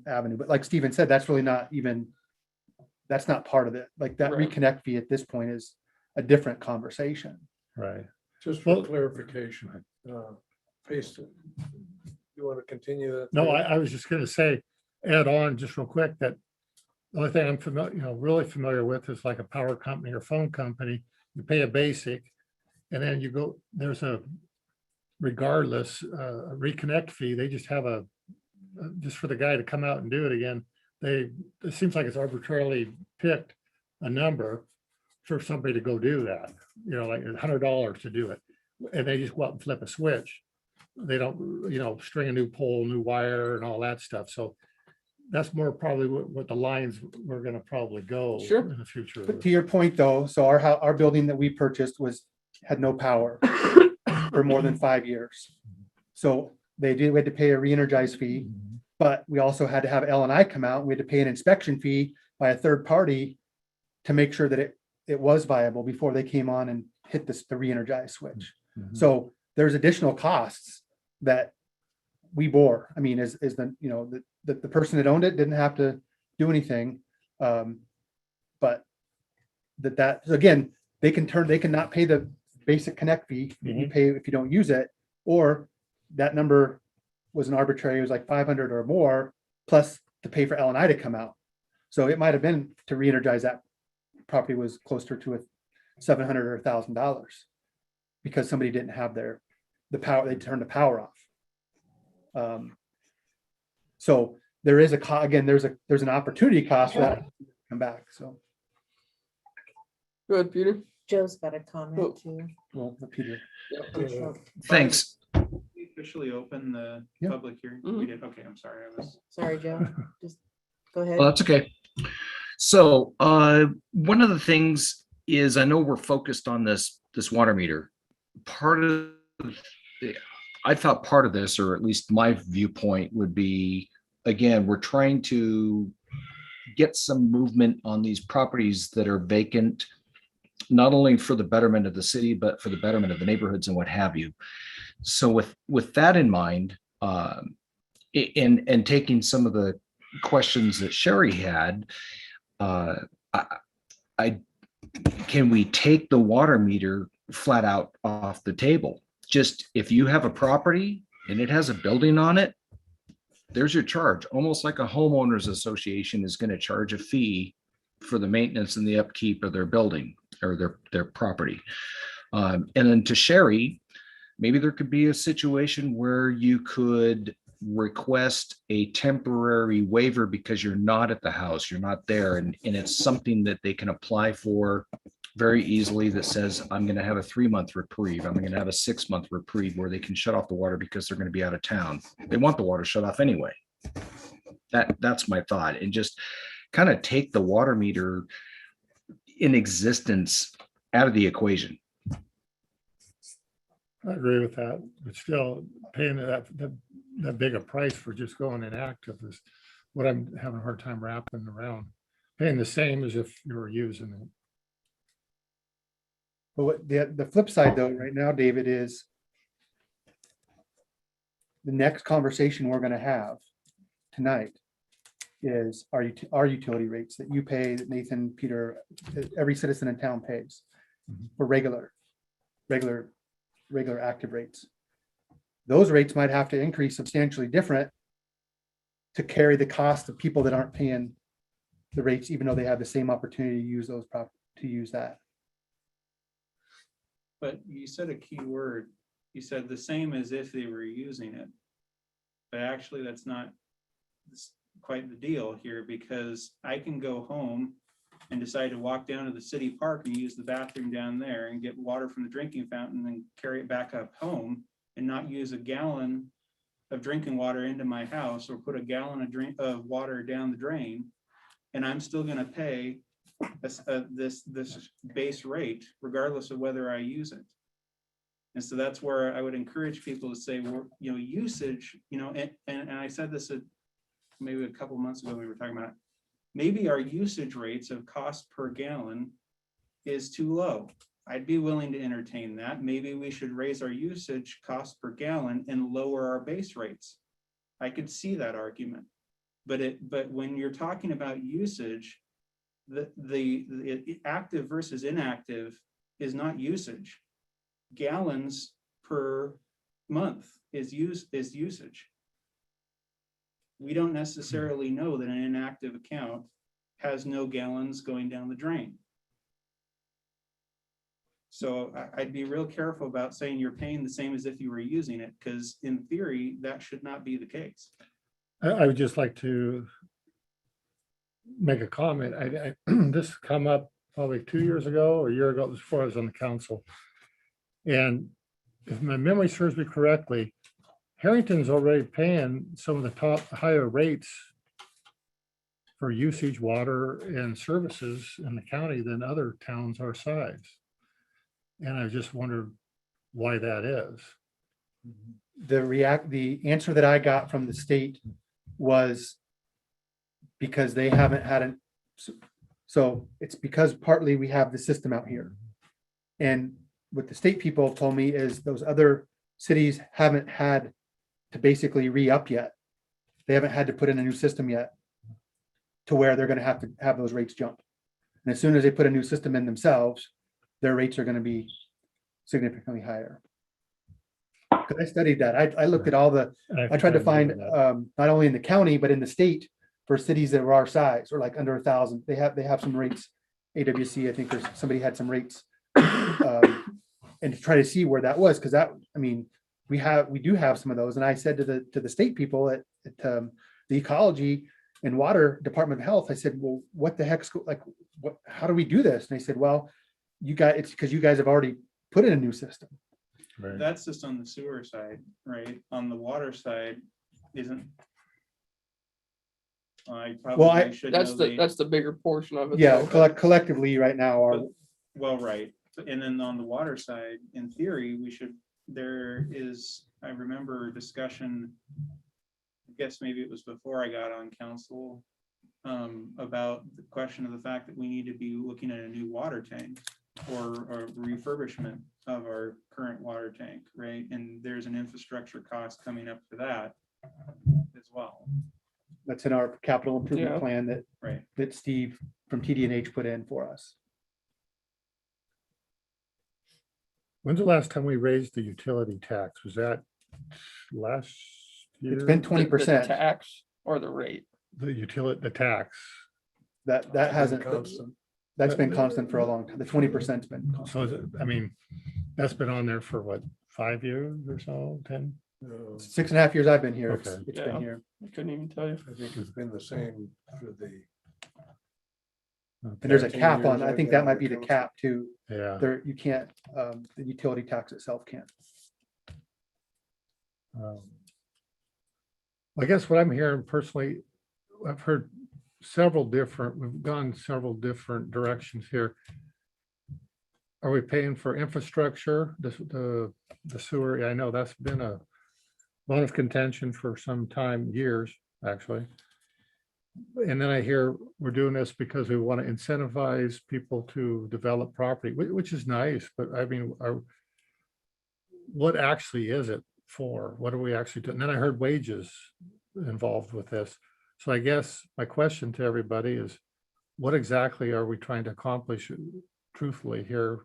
B: avenue, but like Steven said, that's really not even, that's not part of it. Like that
A: Right.
B: reconnect fee at this point is a different conversation.
D: Right.
G: Just
D: For
G: for
D: clarification, Pace, you want to continue that?
G: No, I was just gonna say, add on just real quick, that the only thing I'm familiar, really familiar with is like a power company or phone company. You pay a basic, and then you go, there's a regardless, a reconnect fee. They just have just for the guy to come out and do it again. It seems like it's arbitrarily picked a number for somebody to go do that, like $100 to do it. And they just go out and flip a switch. They don't, string a new pole, new wire and all that stuff. So that's more probably what the lines we're gonna probably go
A: Sure.
G: in the future.
B: But to your point though, so our building that we purchased had no power for more than 5 years. So we had to pay a re-energize fee, but we also had to have L&I come out. We had to pay an inspection fee by a third party to make sure that it was viable before they came on and hit the re-energize switch. So there's additional costs that we bore. I mean, as the person that owned it didn't have to do anything. But again, they cannot pay the basic connect fee that you pay if you don't use it, or that number was an arbitrary, it was like 500 or more, plus to pay for L&I to come out. So it might have been to re-energize that property was closer to $700 or $1,000 because somebody didn't have the power, they turned the power off. So there is again, there's an opportunity cost for that to come back, so.
A: Go ahead, Peter.
F: Joe's got a comment too.
B: Well, Peter,
E: Thanks.
C: We officially open the
B: Yeah.
C: public hearing?
A: Mhm.
C: We did, okay, I'm sorry, I was.
F: Sorry, Joe. Just go ahead.
E: Well, that's okay. So, one of the things is, I know we're focused on this water meter. I thought part of this, or at least my viewpoint would be, again, we're trying to get some movement on these properties that are vacant, not only for the betterment of the city, but for the betterment of the neighborhoods and what have you. So with that in mind, and taking some of the questions that Sherry had, can we take the water meter flat out off the table? Just if you have a property and it has a building on it, there's your charge, almost like a homeowners association is going to charge a fee for the maintenance and the upkeep of their building or their property. And then to Sherry, maybe there could be a situation where you could request a temporary waiver because you're not at the house, you're not there, and it's something that they can apply for very easily that says, I'm going to have a 3-month reprieve, I'm going to have a 6-month reprieve where they can shut off the water because they're going to be out of town. They want the water shut off anyway. That's my thought. And just kind of take the water meter in existence out of the equation.
G: I agree with that, but still paying that big a price for just going inactive is what I'm having a hard time wrapping around. Paying the same as if you were using it.
B: but what the flip side though, right now, David, is the next conversation we're gonna have tonight is our utility rates that you pay, that Nathan, Peter, every citizen in town pays for regular active rates. Those rates might have to increase substantially different to carry the cost of people that aren't paying the rates, even though they have the same opportunity to use to use that.
C: But you said a key word. You said the same as if they were using it. But actually, that's not quite the deal here, because I can go home and decide to walk down to the city park and use the bathroom down there and get water from the drinking fountain and carry it back up home and not use a gallon of drinking water into my house or put a gallon of water down the drain. And I'm still going to pay this base rate regardless of whether I use it. And so that's where I would encourage people to say, well, usage, and I said this maybe a couple of months ago, we were talking about it. Maybe our usage rates of cost per gallon is too low. I'd be willing to entertain that. Maybe we should raise our usage cost per gallon and lower our base rates. I could see that argument. But when you're talking about usage, the active versus inactive is not usage. Gallons per month is usage. We don't necessarily know that an inactive account has no gallons going down the drain. So I'd be real careful about saying you're paying the same as if you were using it, because in theory, that should not be the case.
G: I would just like to make a comment. This come up probably 2 years ago or a year ago before I was on the council. And if my memory serves me correctly, Harrington's already paying some of the top higher rates for usage, water and services in the county than other towns our size. And I just wondered why that is.
B: The answer that I got from the state was because they haven't had so it's because partly we have the system out here. And what the state people told me is those other cities haven't had to basically re-up yet. They haven't had to put in a new system yet to where they're going to have those rates jump. And as soon as they put a new system in themselves, their rates are going to be significantly higher. Because I studied that. I looked at all I tried to find not only in the county, but in the state for cities that were our size or like under 1,000. They have some rates. AWC, I think somebody had some rates. And to try to see where that was, because we do have some of those. And I said to the state people at the ecology and water Department of Health. I said, well, what the heck's like, what, how do we do this? And they said, well, you guys, it's because you guys have already put in a new system.
D: Right.
C: That's just on the sewer side, right? On the water side, isn't. I probably should know
A: That's the bigger portion of it.
B: Yeah,
A: though.
B: collectively right now are,
C: well, right. And then on the water side, in theory, there is, I remember discussion, I guess maybe it was before I got on council, about the question of the fact that we need to be looking at a new water tank or refurbishment of our current water tank, right? And there's an infrastructure cost coming up for that as well.
B: that's in our capital improvement
A: Yeah.
B: plan
C: Right.
B: that Steve from TD&H put in for us.
D: When's the last time we raised the utility tax? Was that last year?
B: It's been
A: The
B: 20%.
A: tax or the rate.
D: The tax.
B: That hasn't,
G: Constant.
B: that's been constant for a long time. The 20%'s been constant.
D: So is it, I mean, that's been on there for what, 5 years or so, 10?
B: 6.5 years I've been here. It's
D: Okay.
B: been
A: Yeah.
B: here.
A: I couldn't even tell you.
G: I think it's been the same for the.
B: And there's a
G: 13
B: cap on,
G: years
B: I
G: I've
B: think
G: been
B: that might
G: on
B: be
G: the
B: the
G: council.
B: cap too.
D: Yeah.
B: There, you can't, the utility tax itself can't.
D: I guess what I'm hearing personally, I've heard we've gone several different directions here. Are we paying for infrastructure, the sewer? Yeah, I know that's been a bone of contention for some time, years, actually. And then I hear we're doing this because we want to incentivize people to develop property, which is nice, but I mean, what actually is it for? What are we actually doing? And then I heard wages involved with this. So I guess my question to everybody is, what exactly are we trying to accomplish truthfully here?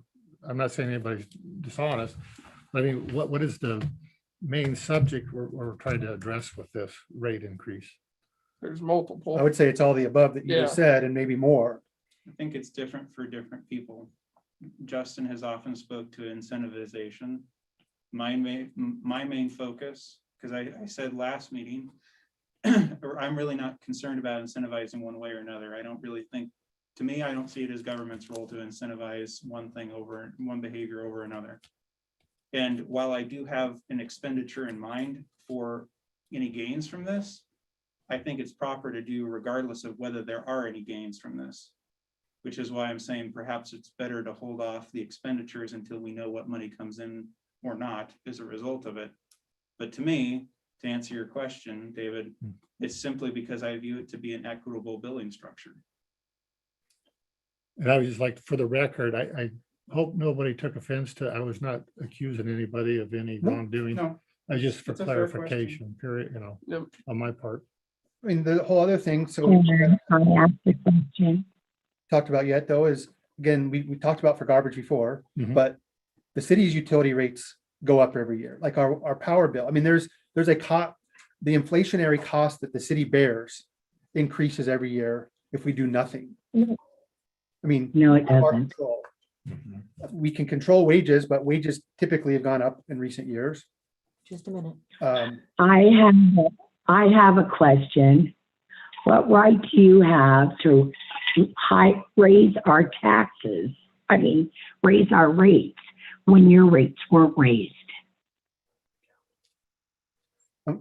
D: I'm not saying anybody's dishonest, but I mean, what is the main subject we're trying to address with this rate increase?
A: There's multiple.
B: I would say it's all the above that you just said and maybe more.
C: I think it's different for different people. Justin has often spoke to incentivization. My main focus, because I said last meeting, I'm really not concerned about incentivizing one way or another. I don't really think, to me, I don't see it as government's role to incentivize one behavior over another. And while I do have an expenditure in mind for any gains from this, I think it's proper to do regardless of whether there are any gains from this, which is why I'm saying perhaps it's better to hold off the expenditures until we know what money comes in or not as a result of it. But to me, to answer your question, David, it's simply because I view it to be an equitable billing structure.
D: And I was just like, for the record, I hope nobody took offense to, I was not accusing anybody of any wrongdoing.
C: No,
D: I just for
C: It's a fair
D: clarification, period,
A: Yep.
D: on my part.
B: I mean, the whole other thing, so
I: Can I ask a question?
B: talked about yet though is, again, we talked about for garbage before,
D: Mhm.
B: but the city's utility rates go up every year, like our power bill. I mean, there's the inflationary cost that the city bears increases every year if we do nothing.
I: No.
B: I mean,
I: No, it
B: out of our
I: doesn't.
B: control. We can control wages, but wages typically have gone up in recent years.
F: Just a minute.
I: I have a question. What right do you have to raise our taxes? I mean, raise our rates when your rates weren't raised?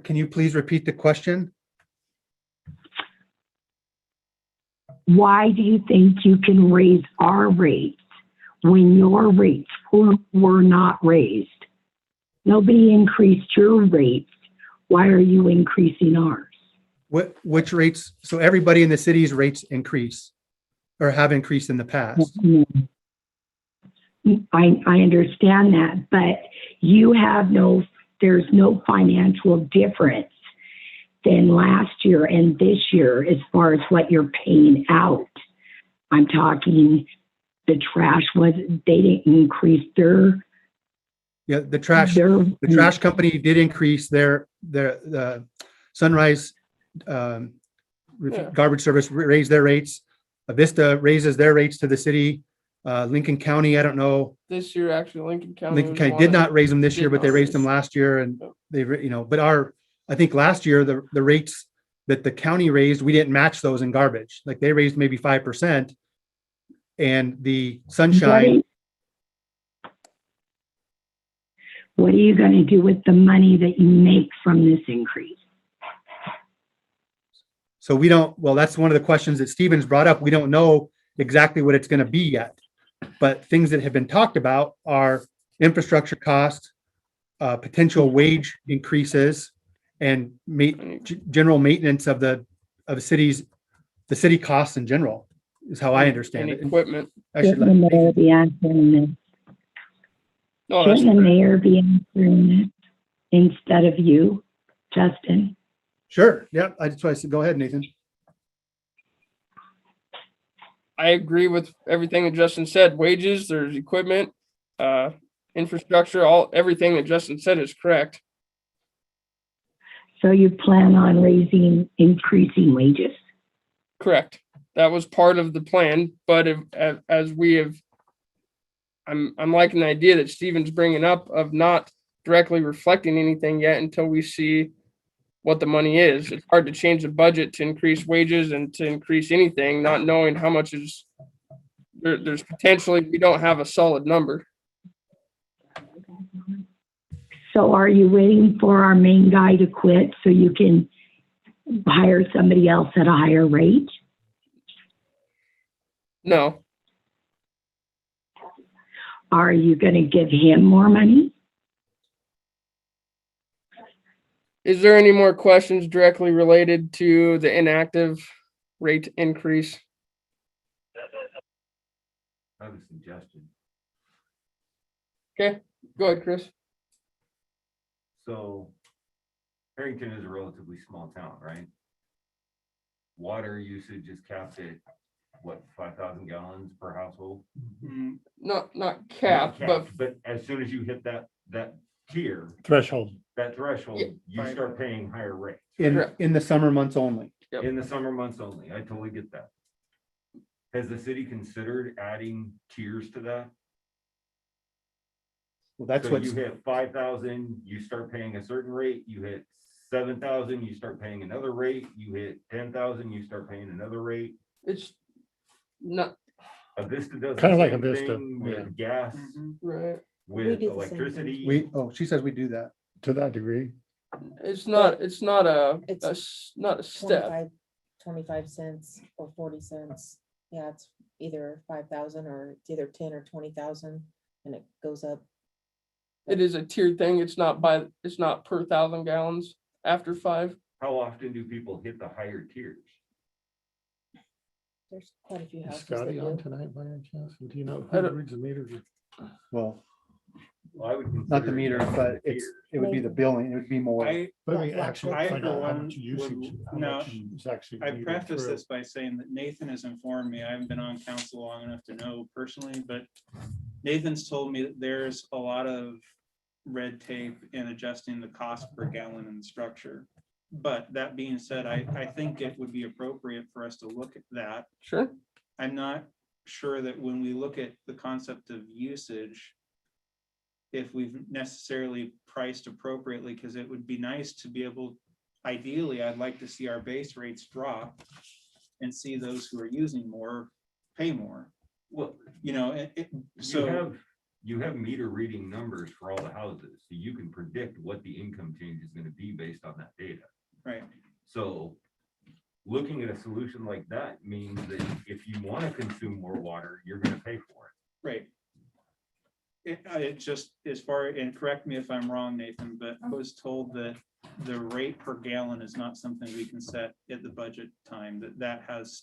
B: Can you please repeat the question?
I: Why do you think you can raise our rates when your rates were not raised? Nobody increased your rates. Why are you increasing ours?
B: Which rates? So everybody in the city's rates increase or have increased in the past.
I: I understand that, but there's no financial difference than last year and this year as far as what you're paying out. I'm talking the trash they didn't increase their.
B: Yeah, the trash company did increase the Sunrise garbage service raised their rates. Vista raises their rates to the city. Lincoln County, I don't know.
A: This year, actually, Lincoln County.
B: Lincoln
A: was
B: County
A: one
B: did
A: of
B: not
A: the-
B: raise them this
A: did
B: year, but they
A: not
B: raised them
A: raise.
B: last year and
A: Yep.
B: they, but I think last year the rates that the county raised, we didn't match those in garbage. Like they raised maybe 5%. And the sunshine,
I: What are you going to do with the money that you make from this increase?
B: so we don't, well, that's one of the questions that Stevens brought up. We don't know exactly what it's going to be yet. But things that have been talked about are infrastructure costs, potential wage increases, and general maintenance of the city costs in general, is how I understand
A: And
B: it.
A: equipment.
B: I should
I: Shouldn't the
B: let-
I: mayor be answering this?
A: No, that's
I: Shouldn't the
A: correct.
I: mayor be answering this instead of you, Justin?
B: Sure, yep, I just want to say, go ahead, Nathan.
A: I agree with everything that Justin said. Wages, there's equipment, infrastructure, everything that Justin said is correct.
I: So you plan on increasing wages?
A: Correct. That was part of the plan, but as we have, I'm liking the idea that Steven's bringing up of not directly reflecting anything yet until we see what the money is. It's hard to change the budget to increase wages and to increase anything, not knowing how much is there's potentially, we don't have a solid number.
I: So are you waiting for our main guy to quit so you can hire somebody else at a higher rate?
A: No,
I: Are you going to give him more money?
A: is there any more questions directly related to the inactive rate increase?
J: I have a suggestion.
A: Okay, go ahead, Chris.
J: So Harrington is a relatively small town, right? Water usage is capped at what, 5,000 gallons per household?
A: Not
J: Not
A: capped, but
J: But as soon as you hit that tier,
D: Threshold.
J: that threshold,
A: Yeah.
J: you start paying higher rates
B: In the summer months only.
A: Yep.
J: in the summer months only. I totally get that. Has the city considered adding tiers to that?
B: Well, that's
J: So
B: what's,
J: you hit 5,000, you start paying a certain rate, you hit 7,000, you start paying another rate, you hit 10,000, you start paying another rate.
A: it's not
J: Avista does.
D: Kind of
J: the
D: like
J: same
D: Avista,
J: thing
D: yeah.
J: With gas,
A: right.
F: We
J: with
F: do the same thing.
J: electricity.
B: she says we do that.
D: To that degree.
A: It's not
F: It's
A: not a step.
F: 25 cents or 40 cents. Yeah, it's either 5,000 or it's either 10 or 20,000 and it goes up.
A: It is a tiered thing. It's not per 1,000 gallons after 5.
J: How often do people hit the higher tiers?
F: There's quite a few
D: Is
F: houses that
D: Scotty on
F: do.
D: tonight by any chance? Do you know
A: I
D: who
A: don't-
D: reads the meters?
B: Well,
J: Well, I would
B: not the
J: consider it
B: meter,
J: down
B: but
J: to
B: it would be the billing. It would be more.
C: I,
D: Let me
F: Yeah,
D: actually
C: I,
D: find
C: for
D: out how
C: one,
D: much usage, how
C: now,
D: much is actually.
C: I
D: needed
C: preface
D: through.
C: this by saying that Nathan has informed me, I haven't been on council long enough to know personally, but Nathan's told me that there's a lot of red tape in adjusting the cost per gallon in the structure. But that being said, I think it would be appropriate for us to look at that.
A: Sure.
C: I'm not sure that when we look at the concept of usage, if we've necessarily priced appropriately, because it would be nice to be able, ideally, I'd like to see our base rates drop and see those who are using more pay more.
J: Well,
C: You know,
J: you have meter reading numbers for all the houses, so you can predict what the income change is gonna be based on that data.
C: right,
J: So looking at a solution like that means that if you want to consume more water, you're gonna pay for it.
C: right. It just, as far, and correct me if I'm wrong, Nathan, but I was told that the rate per gallon is not something we can set at the budget time, that has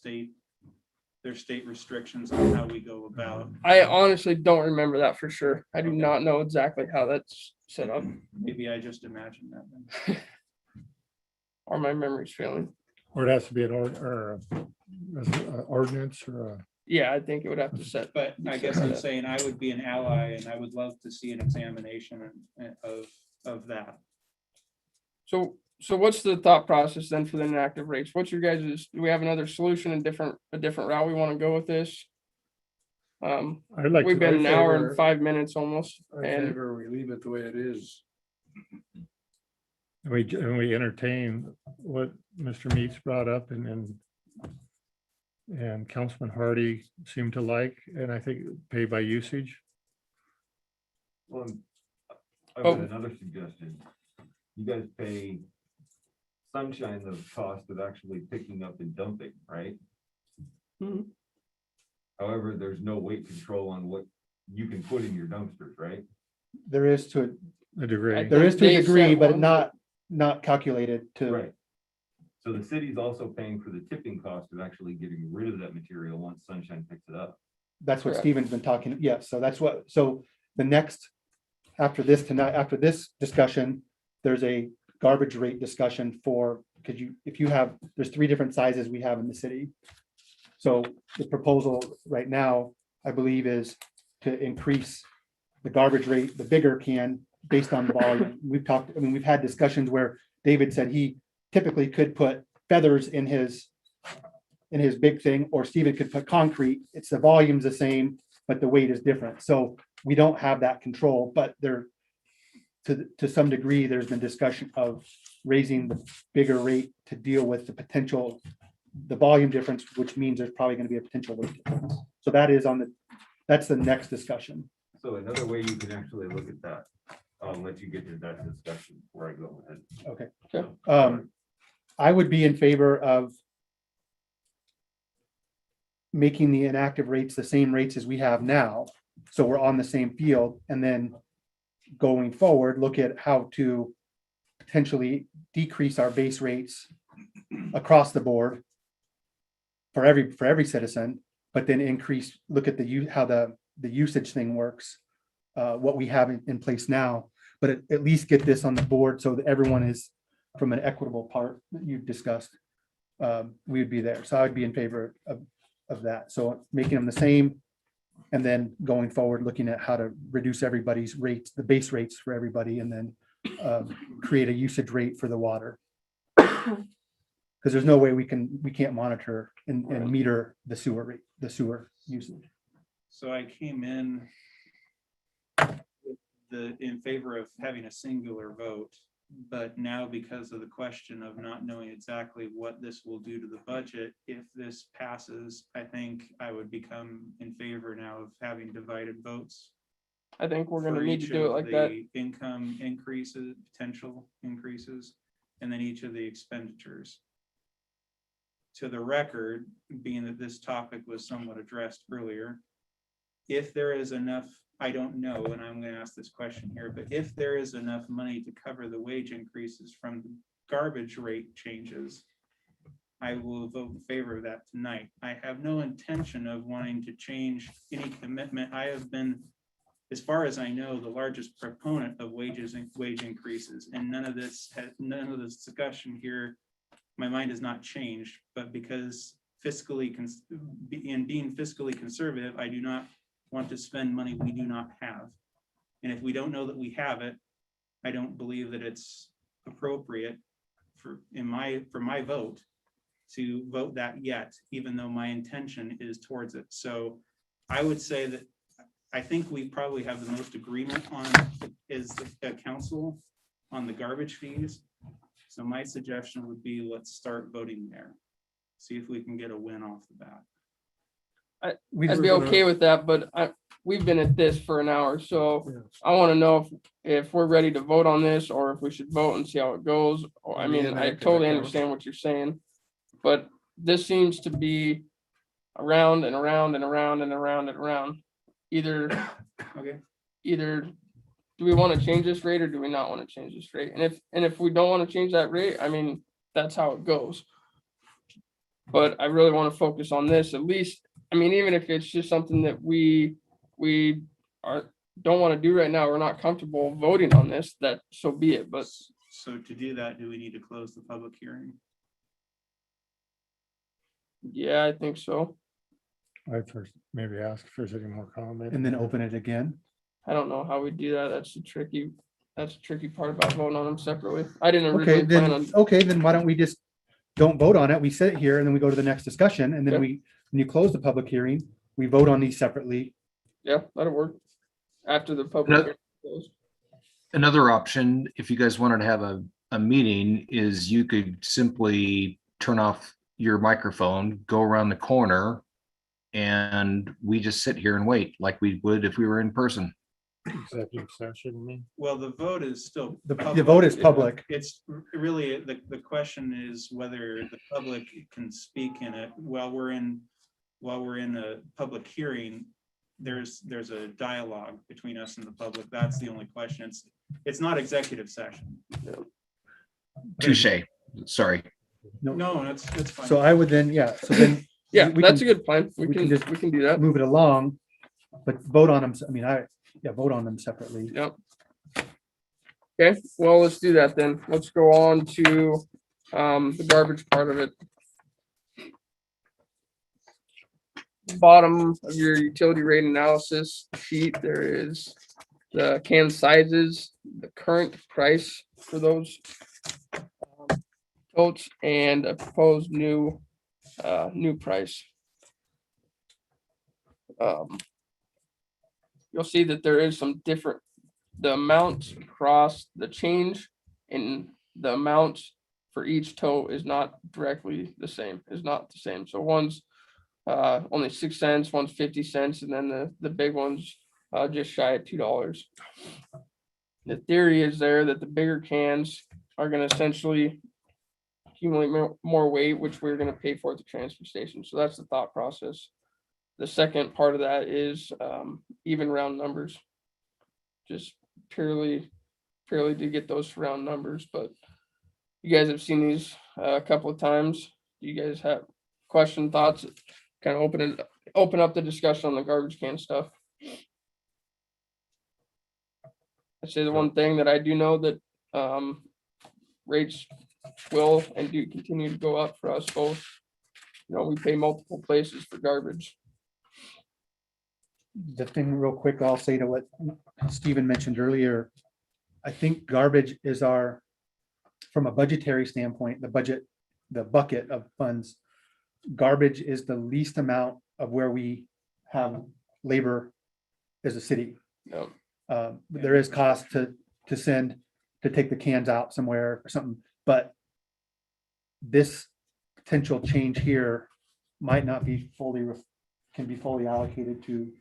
C: there's state restrictions on how we go about.
A: I honestly don't remember that for sure. I do not know exactly how that's set up,
C: Maybe I just imagined that then.
A: or my memory's failing.
D: Or it has to be an ordinance or a.
A: Yeah, I think it would have to set.
C: But I guess I'm saying I would be an ally and I would love to see an examination of that.
A: So what's the thought process then for the inactive rates? What's your guys', do we have another solution, a different route we want to go with this?
D: I'd like
A: We've
D: to,
A: been an hour and
K: favor-
A: 5 minutes almost,
K: I
A: and
K: favor we leave it the way it is.
D: We entertain what Mr. Meats brought up and Councilman Hardy seemed to like, and I think pay by usage.
J: Well, I've
A: Oh.
J: got another suggestion. You guys pay Sunshine the cost of actually picking up and dumping, right?
A: Mhm.
J: However, there's no weight control on what you can put in your dumpsters, right?
B: There is to,
D: A degree.
B: there is to a
A: Dave
B: degree,
A: sent
B: but
A: one.
B: not calculated to.
J: Right. So the city's also paying for the tipping cost of actually getting rid of that material once Sunshine picks it up.
B: That's what
A: Correct.
B: Steven's been talking, yes, so that's what, so the next, after this tonight, after this discussion, there's a garbage rate discussion for, because if you have, there's 3 different sizes we have in the city. So the proposal right now, I believe, is to increase the garbage rate, the bigger can, based on the volume. We've talked, I mean, we've had discussions where David said he typically could put feathers in his big thing, or Steven could put concrete. It's the volume's the same, but the weight is different. So we don't have that control, but there, to some degree, there's been discussion of raising the bigger rate to deal with the potential, the volume difference, which means there's probably going to be a potential weight difference. So that is that's the next discussion.
J: So another way you can actually look at that, I'll let you get to that discussion before I go ahead.
B: Okay.
A: Okay.
B: I would be in favor of making the inactive rates the same rates as we have now. So we're on the same field, and then going forward, look at how to potentially decrease our base rates across the board for every citizen, but then increase, look at how the usage thing works, what we have in place now, but at least get this on the board so that everyone is from an equitable part that you've discussed. We would be there. So I would be in favor of that. So making them the same, and then going forward, looking at how to reduce everybody's rates, the base rates for everybody, and then create a usage rate for the water. Because there's no way we can't monitor and meter the sewer rate, the sewer usage.
C: So I came in in favor of having a singular vote, but now because of the question of not knowing exactly what this will do to the budget, if this passes, I think I would become in favor now of having divided votes.
A: I think we're gonna
C: for
A: need to
C: each
A: do it
C: of
A: like that.
C: the income increases, potential increases, and then each of the expenditures. To the record, being that this topic was somewhat addressed earlier, if there is enough, I don't know, and I'm going to ask this question here, but if there is enough money to cover the wage increases from the garbage rate changes, I will vote in favor of that tonight. I have no intention of wanting to change any commitment. I have been, as far as I know, the largest proponent of wages and wage increases, and none of this discussion here, my mind has not changed, but because being fiscally conservative, I do not want to spend money we do not have. And if we don't know that we have it, I don't believe that it's appropriate for my vote to vote that yet, even though my intention is towards it. So I would say that I think we probably have the most agreement on is the council on the garbage fees. So my suggestion would be, let's start voting there. See if we can get a win off the bat.
A: I'd be okay with that, but we've been at this for an hour, so I want to know if we're ready to vote on this, or if we should vote and see how it goes. Or, I mean, I totally understand what you're saying, but this seems to be around and around and around and around and around. Either do we want to change this rate or do we not want to change this rate? And if we don't want to change that rate, I mean, that's how it goes. But I really want to focus on this, at least. I mean, even if it's just something that we don't want to do right now, we're not comfortable voting on this, that so be it. But
C: so to do that, do we need to close the public hearing?
A: yeah, I think so.
D: I first maybe ask if there's any more comment.
B: And then open it again.
A: I don't know how we do that. That's the tricky part about voting on them separately. I didn't
B: Okay,
A: originally plan on.
B: then why don't we just don't vote on it? We sit here and then we go to the next discussion, and then
A: Okay.
B: when you close the public hearing, we vote on these separately.
A: Yeah, that'll work. After the public.
E: No.
A: hearing goes.
E: Another option, if you guys wanted to have a meeting is you could simply turn off your microphone, go around the corner, and we just sit here and wait like we would if we were in person.
D: Executive session, I mean.
C: Well, the vote is still.
B: The
C: public.
B: vote is public.
C: It's really, the question is whether the public can speak in it while we're in a public hearing. There's a dialogue between us and the public. That's the only question. It's not executive session.
E: Touche. Sorry.
C: No, that's fine.
B: So I would then, so then
A: Yeah,
B: we
A: that's a
B: can
A: good plan.
B: we can just
A: We can do that.
B: move it along, but vote on them. I mean, vote on them separately.
A: Yep. Okay, well, let's do that then. Let's go on to the garbage part of it. Bottom of your utility rate analysis sheet, there is the can sizes, the current price for those totes, and a proposed new price. You'll see that there is some different, the amounts across the change in the amounts for each tote is not directly the same, is not the same. So one's only 6 cents, one's 50 cents, and then the big one's just shy of $2. The theory is there that the bigger cans are going to essentially accumulate more weight, which we're going to pay for at the transfer station. So that's the thought process. The second part of that is even round numbers, just purely to get those round numbers. But you guys have seen these a couple of times. Do you guys have question, thoughts? Kind of open up the discussion on the garbage can stuff. I say the one thing that I do know that rates will and do continue to go up for us both. You know, we pay multiple places for garbage.
B: The thing real quick, I'll say to what Stephen mentioned earlier, I think garbage is from a budgetary standpoint, the bucket of funds, garbage is the least amount of where we have labor as a city.
A: Yep.
B: There is cost to take the cans out somewhere or something, but this potential change here might not be can be fully allocated to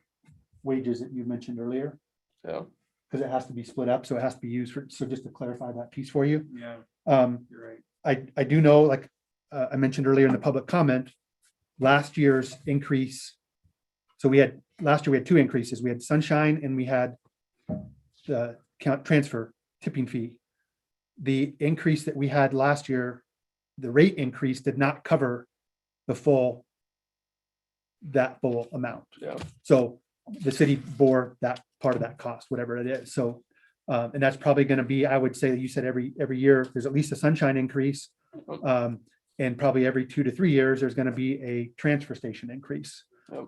B: wages that you mentioned earlier.
A: Yeah.
B: Because it has to be split up, so it has to be used for, so just to clarify that piece for you.
C: Yeah,
B: You're
C: right.
B: I do know, like I mentioned earlier in the public comment, last year's increase. So last year we had two increases. We had Sunshine and we had the transfer tipping fee. The increase that we had last year, the rate increase did not cover that full amount.
A: Yeah.
B: So the city bore that part of that cost, whatever it is. So, and that's probably going to be, I would say that you said every year there's at least a Sunshine increase. And probably every 2 to 3 years, there's going to be a transfer station increase.
A: Yep.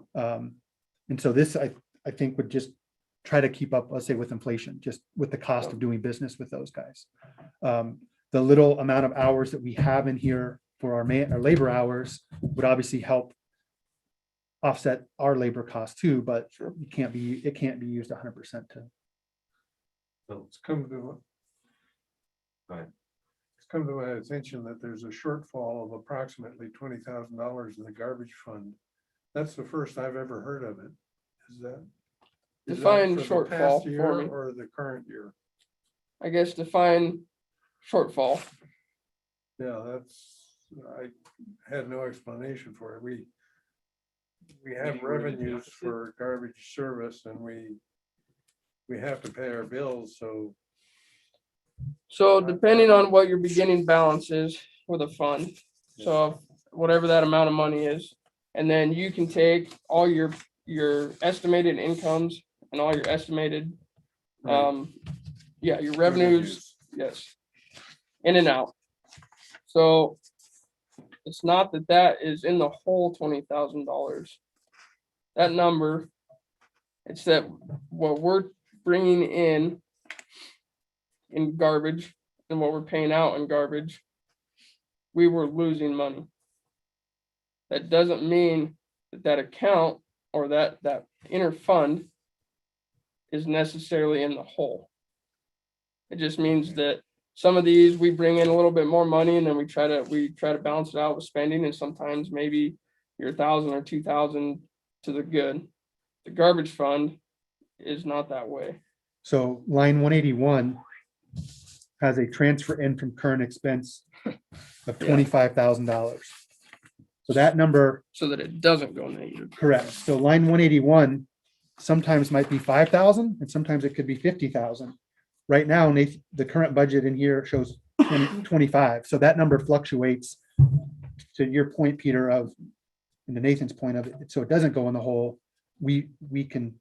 B: And so this, I think would just try to keep up, let's say with inflation, just with the cost of doing business with those guys. The little amount of hours that we have in here for our labor hours would obviously help offset our labor costs too, but it can't be used 100% to.
J: So,
D: It's come to.
J: Go ahead.
D: It's come to my attention that there's a shortfall of approximately $20,000 in the garbage fund. That's the first I've ever heard of it. Is that?
A: Define
D: for the past
A: shortfall
D: year
A: for me.
D: or the current year?
A: I guess define shortfall.
D: Yeah, I had no explanation for it. We have
C: Meaning we're in the
D: revenues
C: deficit?
D: for garbage service and we have to pay our bills, so.
A: So depending on what your beginning balance is with a fund, so whatever that amount of money is, and then you can take all your estimated incomes and all your estimated, your revenues, yes, in and out. So it's not that is in the whole $20,000. That number, it's that what we're bringing in garbage and what we're paying out in garbage, we were losing money. That doesn't mean that account or that inner fund is necessarily in the hole. It just means that some of these, we bring in a little bit more money and then we try to balance it out with spending, and sometimes maybe you're 1,000 or 2,000 to the good. The garbage fund is not that way.
B: So line 181 has a transfer in from current expense of
A: Yeah.
B: $25,000. So that number,
A: So that it doesn't go negative.
B: correct. So line 181 sometimes might be 5,000 and sometimes it could be 50,000. Right now, Nathan, the current budget in here shows 25. So that number fluctuates, to your point, Peter, of, and to Nathan's point of it, so it doesn't go in the hole. We can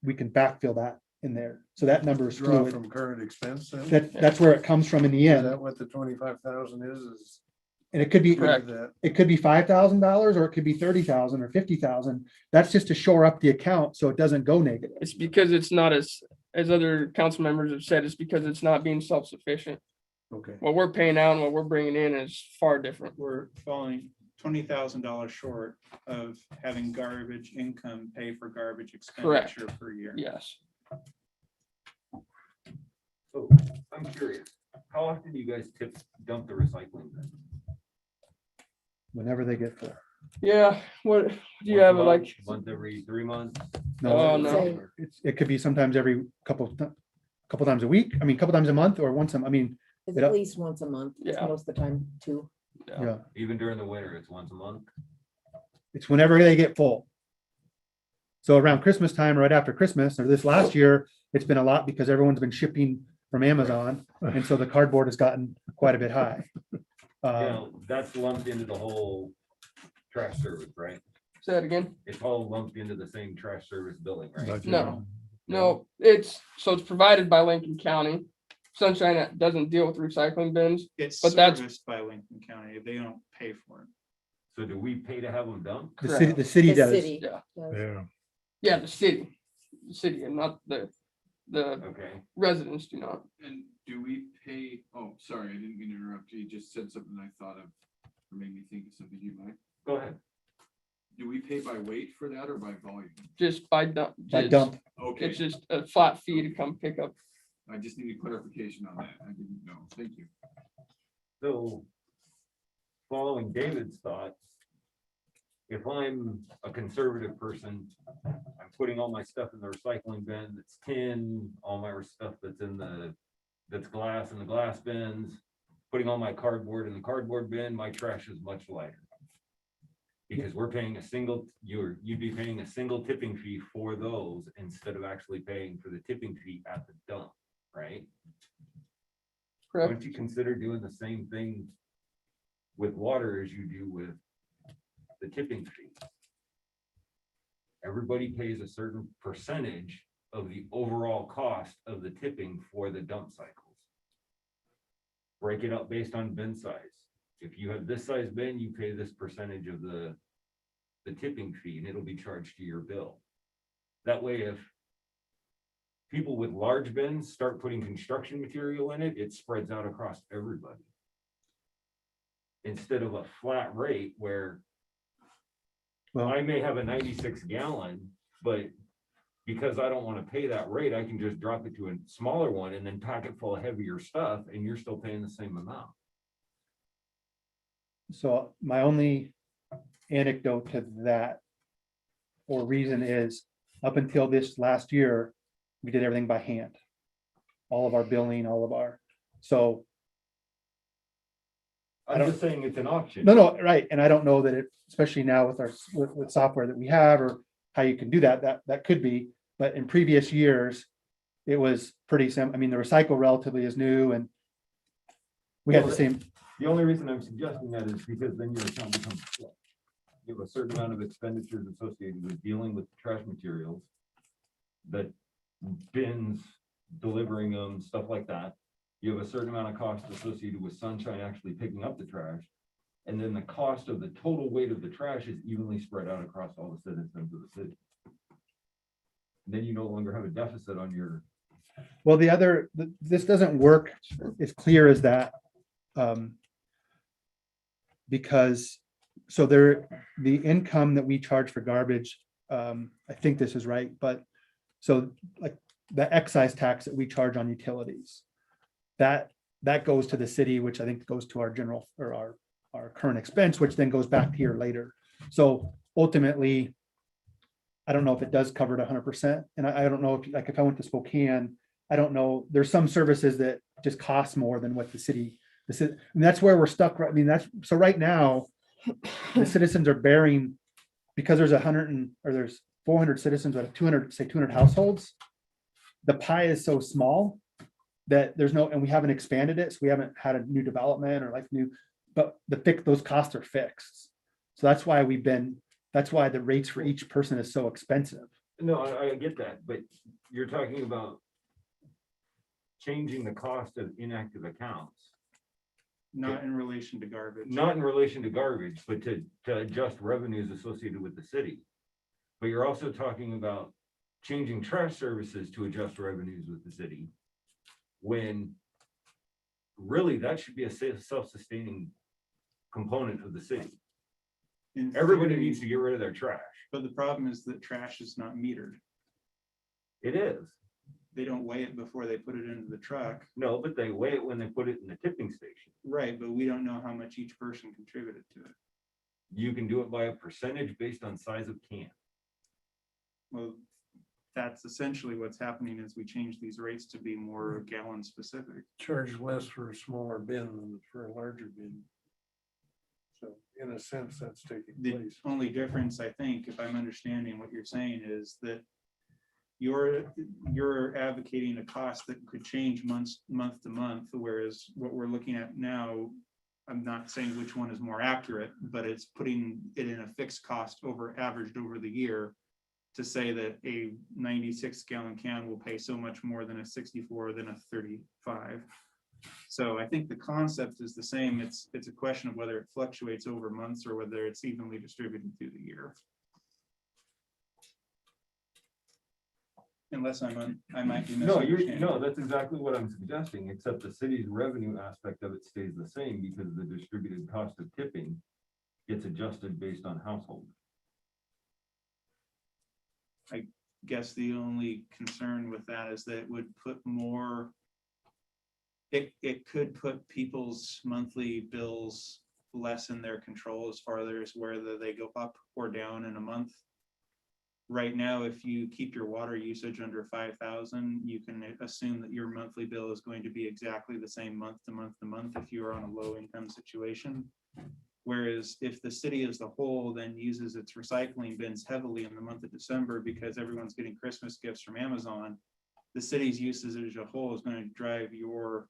B: backfill that in there. So that number is
K: Draw
B: fluid.
K: from current expense then?
B: That's where it comes from in the
K: Is
B: end.
K: that what the 25,000 is?
B: And it could be,
A: Correct.
K: That,
B: it could be $5,000 or it could be 30,000 or 50,000. That's just to shore up the account so it doesn't go negative.
A: It's because it's not as other council members have said, it's because it's not being self-sufficient.
K: okay.
A: What we're paying out and what we're bringing in is far different.
C: We're falling $20,000 short of having garbage income pay for garbage
A: Correct.
C: expenditure per year.
A: Yes.
J: So I'm curious, how often do you guys dump the recycling bin?
B: Whenever they get full.
A: Yeah, what do you
J: Once a
A: have it
J: month,
A: like?
J: Once every 3 months?
A: Oh,
B: No,
A: no.
B: it could be sometimes every couple times a week. I mean, couple times a month or once, I mean,
F: It's
B: It-
F: at least once a month,
A: Yeah.
F: most of the time, too.
B: yeah,
J: Even during the winter, it's once a month?
B: it's whenever they get full. So around Christmas time, right after Christmas, or this last year, it's been a lot because everyone's been shipping from Amazon. And so the cardboard has gotten quite a bit high.
J: You know, that's lumped into the whole trash service, right?
A: Say that again?
J: It's all lumped into the same trash service billing, right?
D: Budget.
A: No, it's provided by Lincoln County. Sunshine doesn't deal with recycling bins.
C: It's
A: But that's-
C: serviced by Lincoln County. They don't pay for it.
J: So do we pay to have them dumped?
B: The city
F: The
B: does.
F: city
A: Yeah.
F: does.
D: Yeah.
A: Yeah, the city and not the
J: Okay.
A: residents do not.
L: And do we pay, oh, sorry, I didn't mean to interrupt you. You just said something I thought of, or made me think of something you might.
J: Go ahead.
L: Do we pay by weight for that or by volume?
A: Just by dump.
B: By
A: just-
B: dump.
L: Okay,
A: It's just a flat fee to come pick up.
L: I just needed clarification on that. I didn't know. Thank you.
J: So following David's thoughts, if I'm a conservative person, I'm putting all my stuff in the recycling bin that's tin, all my stuff that's glass in the glass bins, putting all my cardboard in the cardboard bin, my trash is much lighter. Because we're paying you'd be paying a single tipping fee for those instead of actually paying for the tipping fee at the dump, right?
A: Correct.
J: Wouldn't you consider doing the same thing with water as you do with the tipping fee? Everybody pays a certain percentage of the overall cost of the tipping for the dump cycles. Break it up based on bin size. If you have this size bin, you pay this percentage of the tipping fee and it'll be charged to your bill. That way, if people with large bins start putting construction material in it, it spreads out across everybody. Instead of a flat rate where
B: Well,
J: I may have a 96 gallon, but because I don't want to pay that rate, I can just drop it to a smaller one and then pack it full of heavier stuff and you're still paying the same amount.
B: so my only anecdote to that or reason is up until this last year, we did everything by hand. All of our billing, so I
J: I'm
B: don't-
J: just saying it's an option.
B: no, right. And I don't know that it, especially now with software that we have or how you can do that could be, but in previous years, it was pretty I mean, the recycle relatively is new and we had the same,
J: The only reason I'm suggesting that is because then your account becomes split. You have a certain amount of expenditures associated with dealing with trash materials. That bins, delivering them, stuff like that. You have a certain amount of cost associated with Sunshine actually picking up the trash. And then the cost of the total weight of the trash is evenly spread out across all the citizens of the city. Then you no longer have a deficit on your.
B: well, this doesn't work as clear as that. Because, so the income that we charge for garbage, I think this is right, but so like the excise tax that we charge on utilities, that that goes to the city, which I think goes to our general or our current expense, which then goes back here later. So ultimately, I don't know if it does cover it 100%. And I don't know if, like, if I went to Spokane, I don't know, there's some services that just cost more than what the city, and that's where we're stuck. I mean, so right now, the citizens are bearing, because there's 400 citizens out of 200 households. The pie is so small that and we haven't expanded it. So we haven't had a new development or but those costs are fixed. So that's why the rates for each person is so expensive.
J: No, I get that, but you're talking about changing the cost of inactive accounts,
C: Not in relation to garbage.
J: not in relation to garbage, but to adjust revenues associated with the city. But you're also talking about changing trash services to adjust revenues with the city, when really that should be a self-sustaining component of the city.
C: In
J: Everybody
C: theory,
J: needs to get rid of their trash.
C: But the problem is that trash is not metered.
J: It is.
C: They don't weigh it before they put it into the truck.
J: No, but they weigh it when they put it in the tipping station.
C: Right, but we don't know how much each person contributed to it.
J: You can do it by a percentage based on size of can.
C: Well, that's essentially what's happening as we change these rates to be more gallon specific.
K: Charge less for a smaller bin than for a larger bin. So in a sense, that's taking
C: The
K: place.
C: only difference, I think, if I'm understanding what you're saying, is that you're advocating a cost that could change month to month, whereas what we're looking at now, I'm not saying which one is more accurate, but it's putting it in a fixed cost averaged over the year, to say that a 96 gallon can will pay so much more than a 64 than a 35. So I think the concept is the same. It's a question of whether it fluctuates over months or whether it's evenly distributed through the year. Unless I might be misunderstanding.
J: No, that's exactly what I'm suggesting, except the city's revenue aspect of it stays the same, because the distributed cost of tipping gets adjusted based on household.
C: I guess the only concern with that is that it would put more, it could put people's monthly bills less in their control as far as whether they go up or down in a month. Right now, if you keep your water usage under 5,000, you can assume that your monthly bill is going to be exactly the same month to month to month if you are on a low income situation. Whereas if the city as the whole then uses its recycling bins heavily in the month of December because everyone's getting Christmas gifts from Amazon, the city's usage as a whole is going to drive your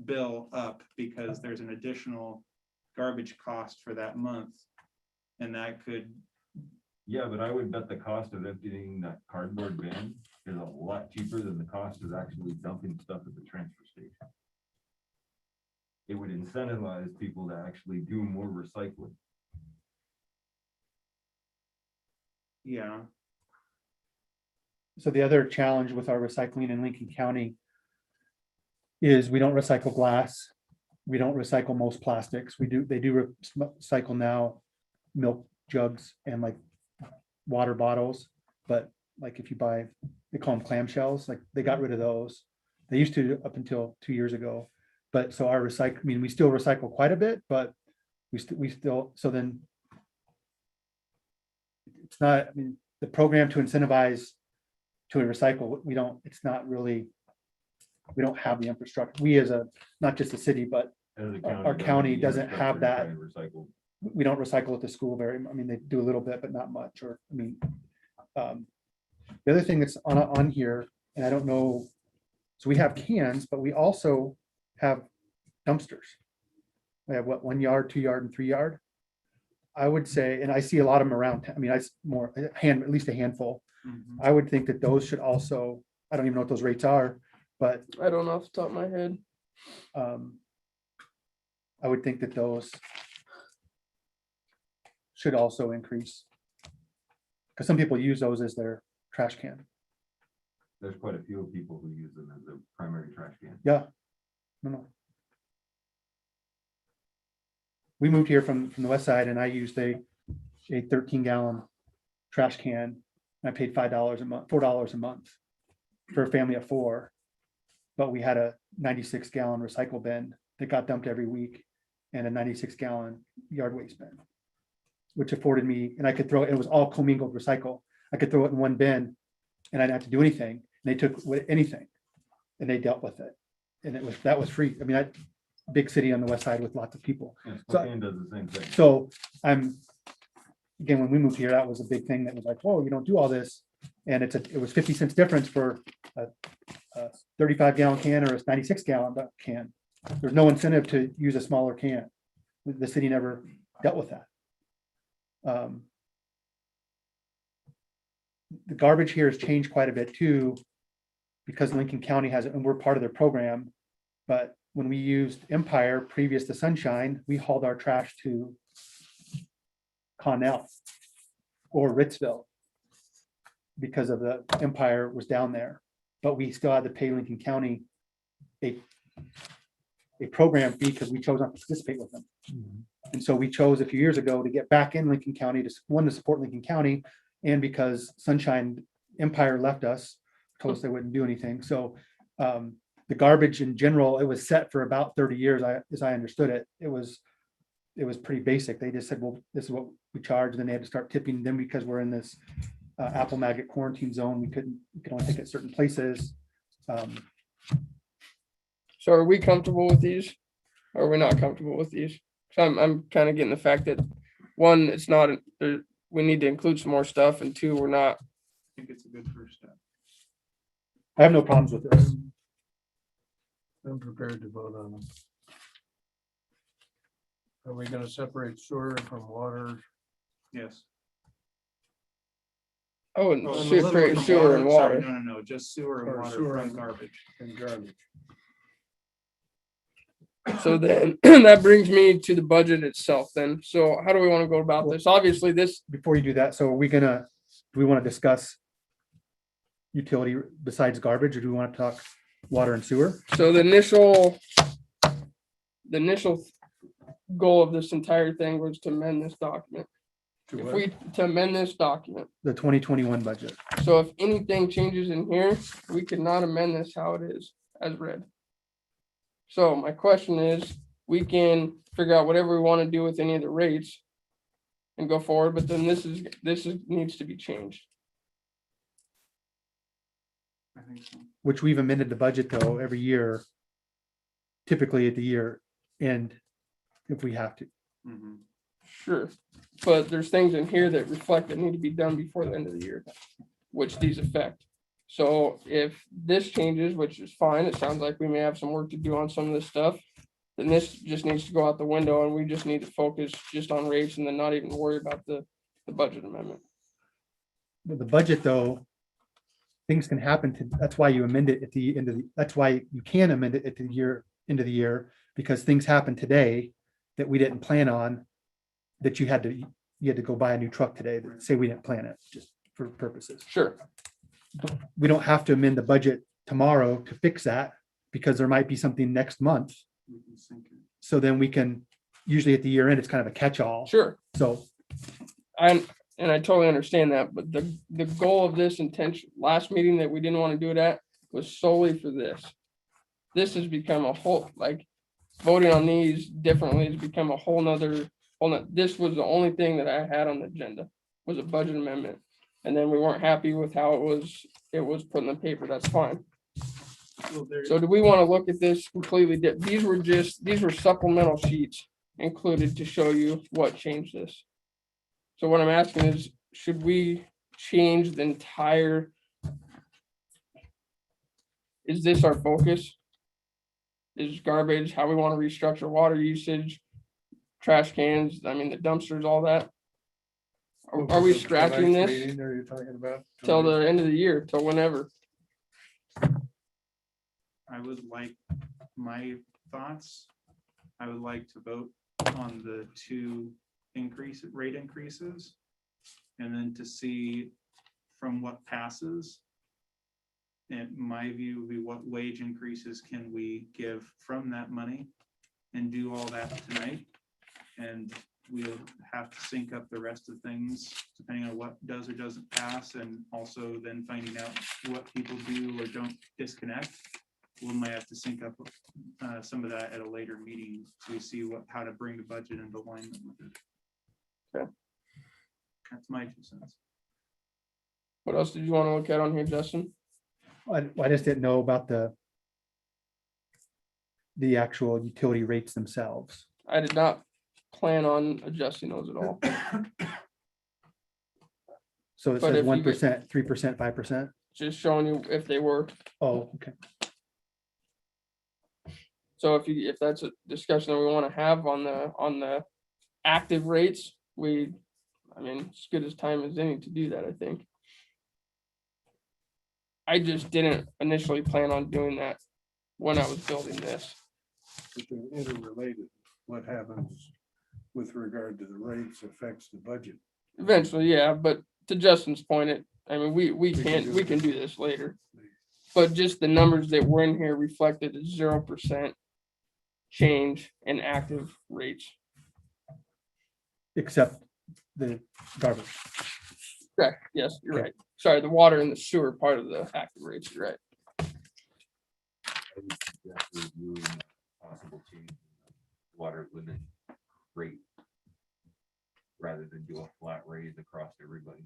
C: bill up because there's an additional garbage cost for that month. And that could.
J: Yeah, but I would bet the cost of emptying that cardboard bin is a lot cheaper than the cost of actually dumping stuff at the transfer station. It would incentivize people to actually do more recycling.
C: Yeah.
B: So the other challenge with our recycling in Lincoln County is we don't recycle glass. We don't recycle most plastics. They do recycle now milk jugs and like water bottles, but like if you buy, they call them clamshells, like they got rid of those. They used to up until 2 years ago. But so our we still recycle quite a bit, but we still, so then it's not, the program to incentivize to recycle, we don't have the infrastructure. We not just the city, but our county doesn't have that. We don't recycle at the school they do a little bit, but not much, the other thing that's on here, and I don't know, so we have cans, but we also have dumpsters. We have 1 yard, 2 yard, and 3 yard. I would say, and I see a lot of them around. At least a handful.
C: Mm-hmm.
B: I would think that those should also. I don't even know what those rates are, but
A: I don't know off the top of my head.
B: I would think that those should also increase, because some people use those as their trash can.
J: There's quite a few people who use them as their primary trash can.
B: Yeah. No. We moved here from the west side, and I used a 13-gallon trash can. And I paid $4 a month for a family of 4. but we had a 96 gallon recycle bin that got dumped every week and a 96 gallon yard waste bin, which afforded me, and I could throw it was all commingled recycle. I could throw it in one bin and I didn't have to do anything. And they took anything and they dealt with it. And that was free. I mean, big city on the west side with lots of people.
J: Yeah,
B: So-
J: Spokane does the same thing.
B: So again, when we moved here, that was a big thing that was like, whoa, you don't do all this. And it was 50 cents difference for a 35 gallon can or a 96 gallon can. There's no incentive to use a smaller can. The city never dealt with that. The garbage here has changed quite a bit too, because Lincoln County has it and we're part of their program. But when we used Empire previous to Sunshine, we hauled our trash to Connell or Ritzville because of the Empire was down there. But we still had to pay Lincoln County a program fee because we chose not to participate with them. And so we chose a few years ago to get back in Lincoln County to support Lincoln County. And because Sunshine Empire left us, told us they wouldn't do anything. So the garbage in general, it was set for about 30 years. As I understood it, it was pretty basic. They just said, well, this is what we charge. And then they had to start tipping them because we're in this apple maggot quarantine zone. We could only take it certain places.
A: So are we comfortable with these? Or are we not comfortable with these? So I'm kind of getting the fact that one, it's not, we need to include some more stuff, and two, we're not.
C: I think it's a good first step.
B: I have no problems with this.
K: I'm prepared to vote on them. Are we gonna separate sewer from water?
C: Yes.
A: Oh, and
C: Oh,
A: separate
C: from
A: sewer and
C: sorry,
A: water.
C: No, just sewer
K: Or
C: and water
K: sewer
C: from
K: and-
C: garbage.
K: And garbage.
A: So then that brings me to the budget itself then. So how do we want to go about this? Obviously, this,
B: Before you do that, so do we want to discuss utility besides garbage, or do we want to talk water and sewer?
A: so the initial goal of this entire thing was to amend this document. To amend this document.
B: The 2021 budget.
A: So if anything changes in here, we could not amend this how it is as read. So my question is, we can figure out whatever we want to do with any of the rates and go forward, but then this needs to be changed.
C: I think so.
B: Which we've amended the budget though every year, typically at the year end, if we have to.
C: Mhm.
A: Sure, but there's things in here that reflect that need to be done before the end of the year, which these affect. So if this changes, which is fine, it sounds like we may have some work to do on some of this stuff, then this just needs to go out the window and we just need to focus just on rates and then not even worry about the budget amendment.
B: But the budget though, things can happen that's why you amend it at the end of that's why you can amend it at the end of the year, because things happen today that we didn't plan on, that you had to go buy a new truck today, that say we didn't plan it, just for purposes.
A: Sure,
B: We don't have to amend the budget tomorrow to fix that, because there might be something next month.
C: We can sync it.
B: So then we can, usually at the year end, it's kind of a catch-all.
A: sure.
B: So
A: And I totally understand that, but the goal of this intention, last meeting that we didn't want to do it at was solely for this. This has become a whole, like, voting on these differently has become a whole nother, this was the only thing that I had on the agenda, was a budget amendment. And then we weren't happy with how it was put in the paper, that's fine.
C: Well, there-
A: So do we want to look at this completely? These were supplemental sheets included to show you what changed this. So what I'm asking is, should we change the entire? Is this our focus? Is garbage, how we want to restructure water usage, trash cans, I mean, the dumpsters, all that? Are we scratching this
K: Are you talking about?
A: till the end of the year, till whenever?
C: I would like my thoughts. I would like to vote on the two rate increases. And then to see from what passes. And my view would be what wage increases can we give from that money and do all that tonight. And we'll have to sync up the rest of things depending on what does or doesn't pass, and also then finding out what people do or don't disconnect. we might have to sync up some of that at a later meeting to see how to bring the budget into alignment with it.
A: Okay.
C: That's my 2 cents.
A: What else did you want to look at on here, Justin?
B: I just didn't know about the actual utility rates themselves.
A: I did not plan on adjusting those at all.
B: So it
A: But
B: says
A: if you
B: 1%, 3%, 5%.
A: Just showing you if they were.
B: Oh, okay.
A: So if that's a discussion that we want to have on the active rates, I mean, as good as time as any to do that, I think. I just didn't initially plan on doing that when I was building this.
K: But they're interrelated. What happens with regard to the rates affects the budget.
A: Eventually, yeah, but to Justin's point, we can do this later. But just the numbers that were in here reflected a 0% change in active rates.
B: Except the garbage.
A: Correct, yes, you're right. Sorry, the water and the sewer part of the active rates, you're right.
J: I would suggest reviewing a possible change in the water limit rate rather than do a flat raise across everybody.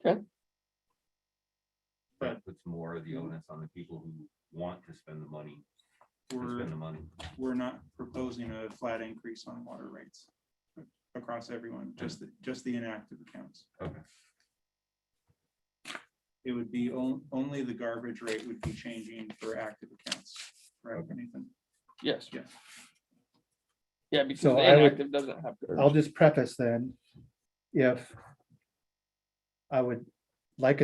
A: Okay.
J: That puts more of the onus on the people who want to spend the money.
C: We're not proposing a flat increase on water rates across everyone, just the inactive accounts.
J: Okay.
C: It would be only the garbage rate would be changing for active accounts, right, Nathan?
A: Yes.
C: Yeah.
A: Yeah, because
B: So
A: the
B: I would-
A: inactive doesn't have.
B: I'll just preface then, if I would like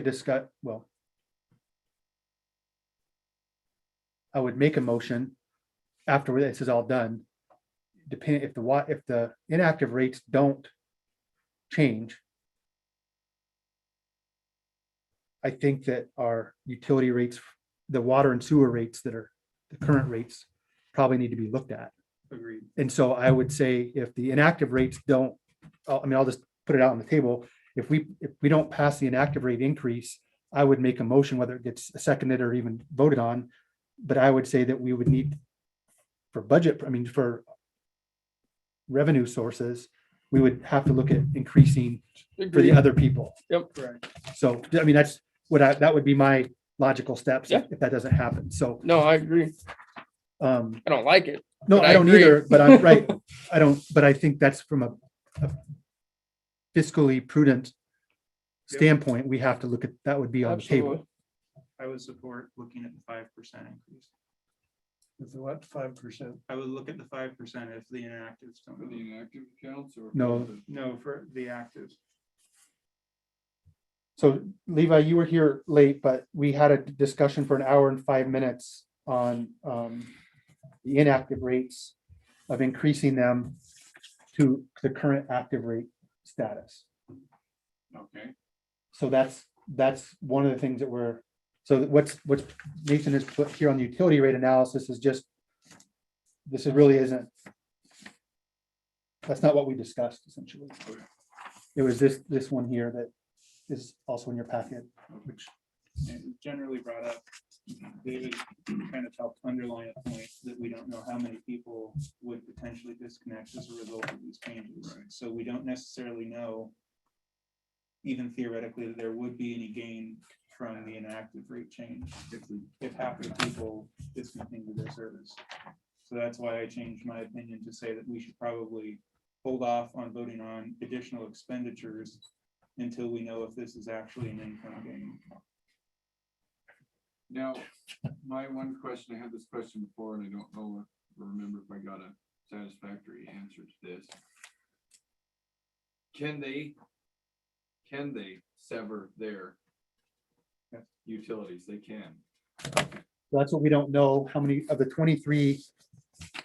B: I would make a motion after this is all done. Depending if the inactive rates don't change, I think that our utility rates, the water and sewer rates that are the current rates, probably need to be looked at.
C: Agreed.
B: And so I would say if the inactive rates don't, I'll just put it out on the table. If we don't pass the inactive rate increase, I would make a motion, whether it gets seconded or even voted on. But I would say that we would need for revenue sources, we would have to look at increasing for the
A: Agreed.
B: other people.
A: Yep.
C: Correct.
B: So, that's that would be my logical steps
A: Yeah.
B: if that doesn't happen. So,
A: No, I agree.
B: I
A: I don't like it.
B: no,
A: But
B: I
A: I
B: don't
A: agree.
B: either, but I'm right. But I think that's from a fiscally prudent standpoint, we have to look at, that would be on the
A: Absolutely.
B: table.
C: I would support looking at the 5% increase.
K: With the what, 5%?
C: I would look at the 5% if the inactives don't.
L: For the inactive accounts or?
B: No.
C: No, for the actives.
B: So Levi, you were here late, but we had a discussion for an hour and 5 minutes on the inactive rates of increasing them to the current active rate status.
L: Okay.
B: So that's one of the things that what's Nathan has put here on the utility rate analysis is just, this really isn't, that's not what we discussed essentially. It was this one here that is also in your packet, which
C: And generally brought up, David kind of helped underline a point that we don't know how many people would potentially disconnect as a result of these changes.
L: Right.
C: So we don't necessarily know, even theoretically, that there would be any gain from the inactive rate change if half of the people discontinue their service. So that's why I changed my opinion to say that we should probably hold off on voting on additional expenditures until we know if this is actually an income gain.
L: Now, my one question, I had this question before and I don't know or remember if I got a satisfactory answer to this. Can they sever their utilities? They can.
B: that's what we don't know, how many of the 23,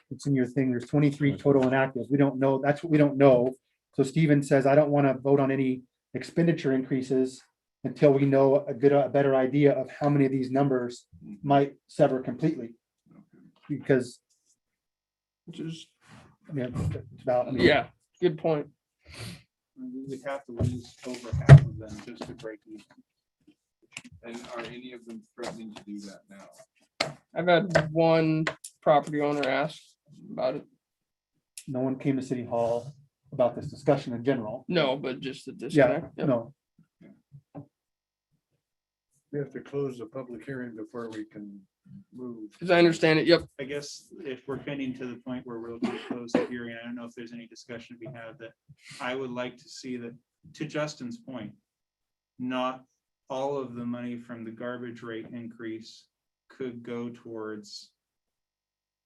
B: it's in your thing, there's 23 total inactives. We don't know, that's what we don't know. So Steven says, I don't want to vote on any expenditure increases until we know a better idea of how many of these numbers might sever completely. Because,
A: Which is,
B: it's about,
A: yeah, good point.
C: We would have to lose over half of them just to break even.
L: And are any of them threatening to do that now?
A: I've had one property owner ask about it.
B: No one came to City Hall about this discussion in general.
A: No, but just the
B: Yeah,
A: disconnect. Yep.
B: no,
K: We have to close the public hearing before we can move.
A: As I understand it, yep.
C: I guess if we're getting to the point where we're looking to close the hearing, I don't know if there's any discussion to be had that I would like to see that, to Justin's point, not all of the money from the garbage rate increase could go towards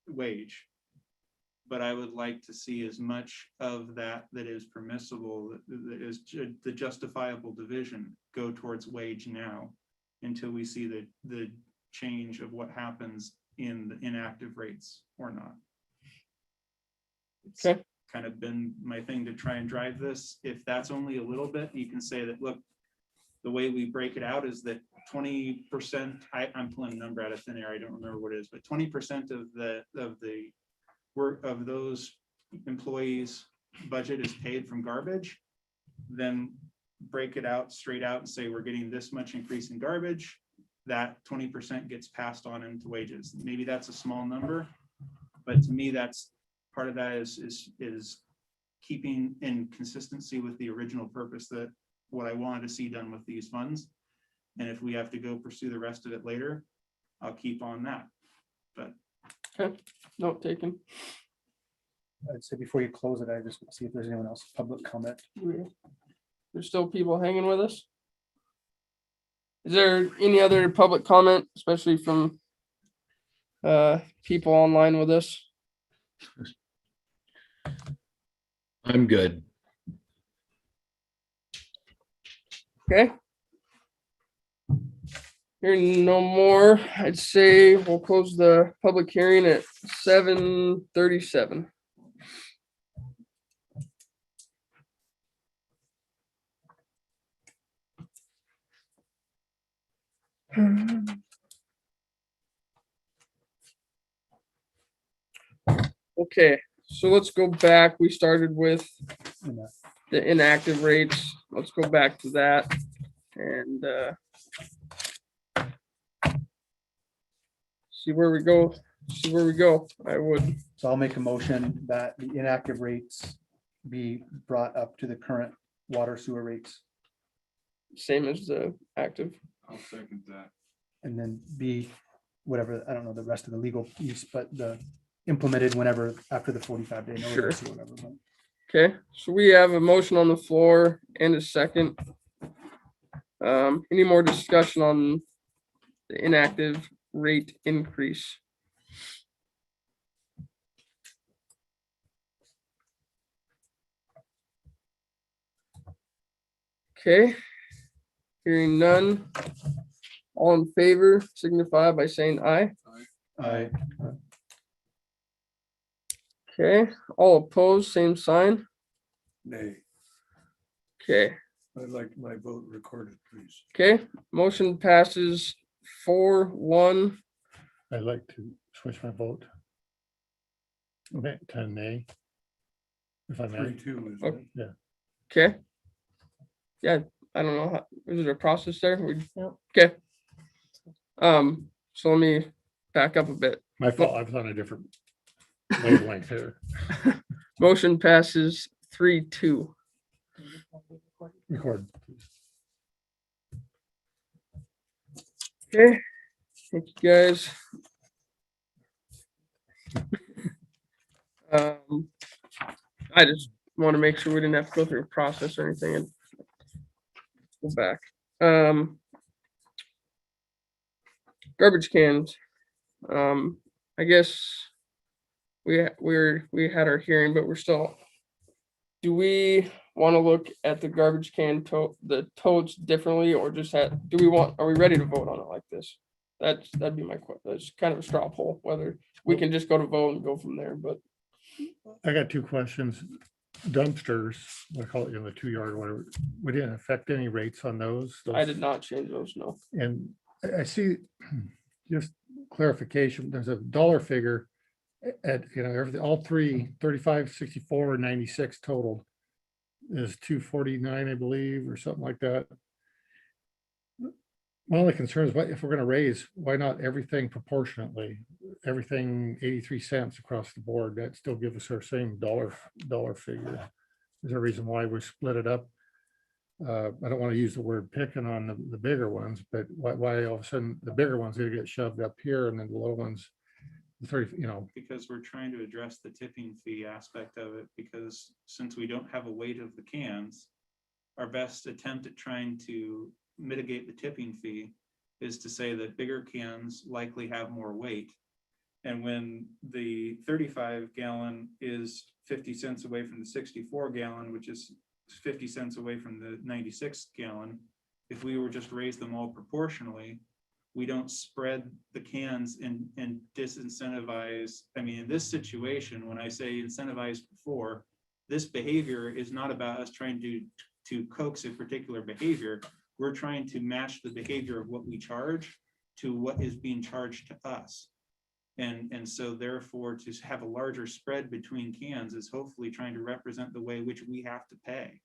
C: wage. But I would like to see as much of that that is permissible, that is the justifiable division, go towards wage now until we see the change of what happens in the inactive rates or not. It's
A: Okay.
C: kind of been my thing to try and drive this. If that's only a little bit, you can say that, look, the way we break it out is that 20%, I'm pulling a number out of thin air, I don't remember what it is, but 20% of the work of those employees' budget is paid from garbage, then break it out straight out and say we're getting this much increase in garbage, that 20% gets passed on into wages. Maybe that's a small number, but to me, that's part of that is keeping in consistency with the original purpose, that what I wanted to see done with these funds. And if we have to go pursue the rest of it later, I'll keep on that. But
A: Note taken.
B: I'd say before you close it, I just see if there's anyone else, public comment.
A: There's still people hanging with us. Is there any other public comment, especially from people online with us?
E: I'm good.
A: Okay. Hearing no more, I'd say we'll close the public hearing at 7:37. Okay, so let's go back. We started with the inactive rates. Let's go back to that and see where we go. I would.
B: So I'll make a motion that the inactive rates be brought up to the current water sewer rates,
A: Same as the active.
L: I'll second that.
B: and then be whatever, I don't know the rest of the legal piece, but the implemented whenever after the 45-day notice or whatever. but-
A: Okay, so we have a motion on the floor and a second. Any more discussion on the inactive rate increase? Okay, hearing none. All in favor signify by saying aye.
B: I
A: Okay, all opposed, same sign.
K: Nay,
A: Okay,
K: I'd like my vote recorded, please.
A: okay, motion passes 4-1.
D: I'd like to switch my vote. To nay. If I may.
K: 3-2, isn't
A: Okay.
K: it?
D: Yeah.
A: Okay. Yeah, I don't know, is there a process there?
F: Nope.
A: Okay. So let me back up a bit.
D: My fault, I was on a different wavelength here.
A: Motion passes 3-2.
D: Record.
A: Okay, thank you guys. I just want to make sure we didn't have to go through a process or anything and go back. Garbage cans. I guess we had our hearing, but we're still. Do we want to look at the garbage can the totes differently, or just are we ready to vote on it like this? That'd be my question. That's kind of a straw poll, whether we can just go to vote and go from there, but.
D: I got two questions. Dumpsters, I call it, the 2-yard, whatever, we didn't affect any rates on those.
A: I did not change those, no.
D: And I see, just clarification, there's a dollar figure at, everything, all three, 35, 64, and 96 total is 249, I believe, or something like that. my only concern is, what if we're gonna raise, why not everything proportionately? Everything 83 cents across the board, that still gives us our same dollar figure. Is there a reason why we split it up? I don't want to use the word picking on the bigger ones, but why all of a sudden the bigger ones are gonna get shoved up here and then the little ones, the 30,
C: Because we're trying to address the tipping fee aspect of it, because since we don't have a weight of the cans, our best attempt at trying to mitigate the tipping fee is to say that bigger cans likely have more weight. And when the 35 gallon is 50 cents away from the 64 gallon, which is 50 cents away from the 96 gallon, if we were just raise them all proportionally, we don't spread the cans and disincentivize. I mean, in this situation, when I say incentivize before, this behavior is not about us trying to coax a particular behavior. We're trying to match the behavior of what we charge to what is being charged to us. And so therefore, to have a larger spread between cans is hopefully trying to represent the way in which we have to pay.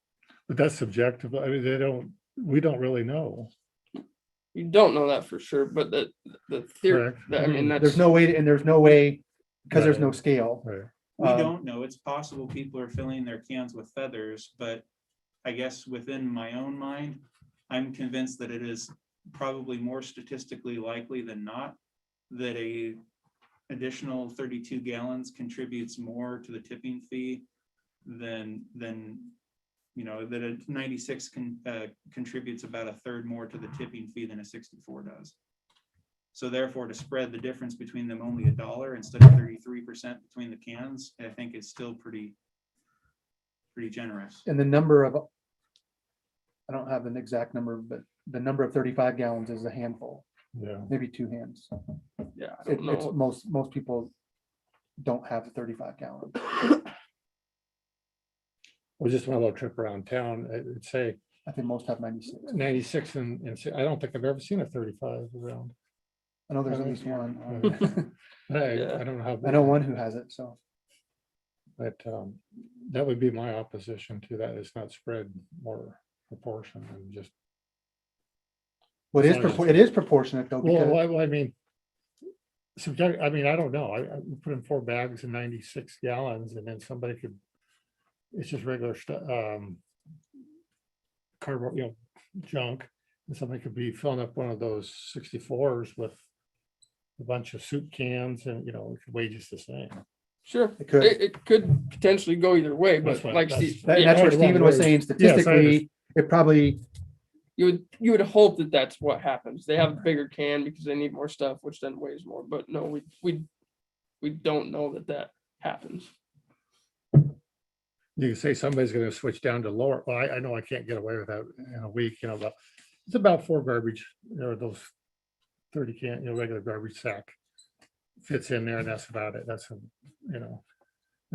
D: but that's subjective. I mean, we don't really know.
A: You don't know that for sure, but the theory,
D: Correct.
A: I mean, that's.
B: There's no way, and there's no way, because there's no
D: Right.
B: scale.
D: Right.
C: We
B: Um,
C: don't know. It's possible people are filling their cans with feathers, but I guess within my own mind, I'm convinced that it is probably more statistically likely than not that a additional 32 gallons contributes more to the tipping fee than that a 96 contributes about a third more to the tipping fee than a 64 does. So therefore, to spread the difference between them only $1 instead of 33% between the cans, I think is still pretty generous.
B: And the number of, I don't have an exact number, but the number of 35 gallons is a handful,
D: Yeah.
B: maybe two hands.
A: Yeah, I don't
B: It's
A: know.
B: most people don't have the 35 gallon.
D: We just went a little trip around town. I'd say
B: I think most have 96.
D: 96 and I don't think I've ever seen a 35 around.
B: I know there's at
D: Oh,
B: least
D: yeah.
B: one.
A: Yeah.
D: I don't know how.
B: I know one who has it, so.
D: But that would be my opposition to that. It's not spread more proportion and just.
B: Well, it is,
D: As long as
B: it is proportionate though, because
D: Well, I mean, subject, I mean, I don't know. I put in 4 bags and 96 gallons and then somebody could, it's just regular stuff, cardboard, junk. And somebody could be filling up one of those 64s with a bunch of soup cans and, it could weigh just the same.
A: Sure,
B: it could.
A: it could potentially go either way, but
D: That's what-
A: like
D: that's-
A: Steve,
B: That's
A: yeah,
B: what
D: Right,
B: Stephen was
D: right.
B: saying.
D: Yes, I
B: Statistically, it probably,
A: you would hope that that's what happens. They have a bigger can because they need more stuff, which then weighs more. But no, we don't know that happens.
D: You can say somebody's gonna switch down to lower, well, I know I can't get away with that in a week, but it's about 4 garbage, those 30 can, regular garbage sack fits in there and that's about it. That's, and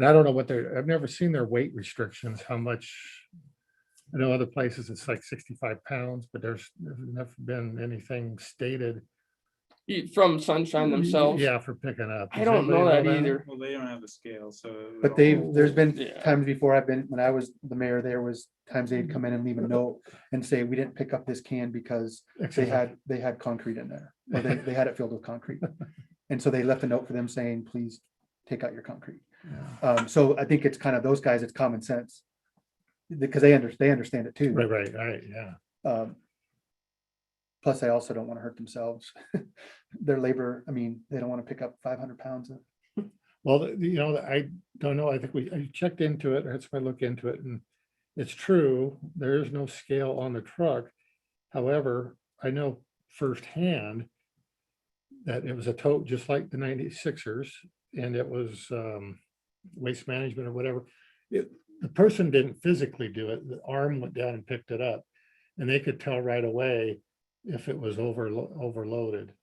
D: I don't know what I've never seen their weight restrictions, how much. I know other places it's like 65 pounds, but there's never been anything stated.
A: From Sunshine themselves.
D: Yeah, for picking up.
A: I
D: Does
A: don't know
D: anybody
A: that either.
C: Well, they don't have a scale, so.
B: but there's been
A: Yeah.
B: times before when I was the mayor, there was times they'd come in and leave a note and say, we didn't pick up this can because they had concrete in there, or they had it filled with concrete. And so they left a note for them saying, please take out your concrete. So I think it's kind of those guys, it's common sense. Because they understand it too.
D: Right, yeah.
B: Plus, they also don't want to hurt themselves. Their labor, I mean, they don't want to pick up 500 pounds.
D: Well, I don't know. I think I checked into it. That's why I look into it. And it's true. There is no scale on the truck. However, I know firsthand that it was a tote just like the 96ers and it was waste management or whatever. The person didn't physically do it. The arm went down and picked it up and they could tell right away if it was overloaded,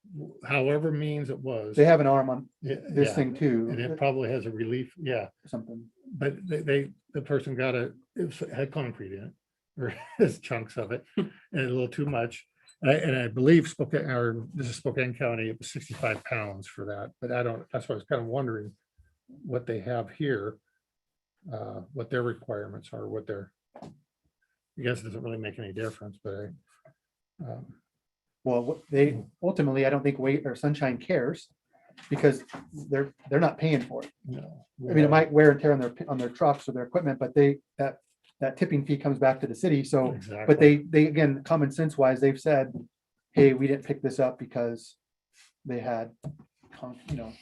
D: however means it was.
B: They have an arm on this
D: Yeah.
B: thing too.
D: And it probably has a relief,
B: Something.
D: but the person got it had concrete in it, or has chunks of it, and a little too much. And I believe this is Spokane County, it was 65 pounds for that, but that's why I was kind of wondering what they have here, what their requirements are, I guess it doesn't really make any difference, but
B: Well, they ultimately, I don't think Wait or Sunshine cares because they're not paying for it.
D: No.
B: I mean, it might wear and tear on their trucks or their equipment, but that tipping fee comes back to the city. So, but they again, common sense wise, they've said, hey, we didn't pick this up because they had, you know.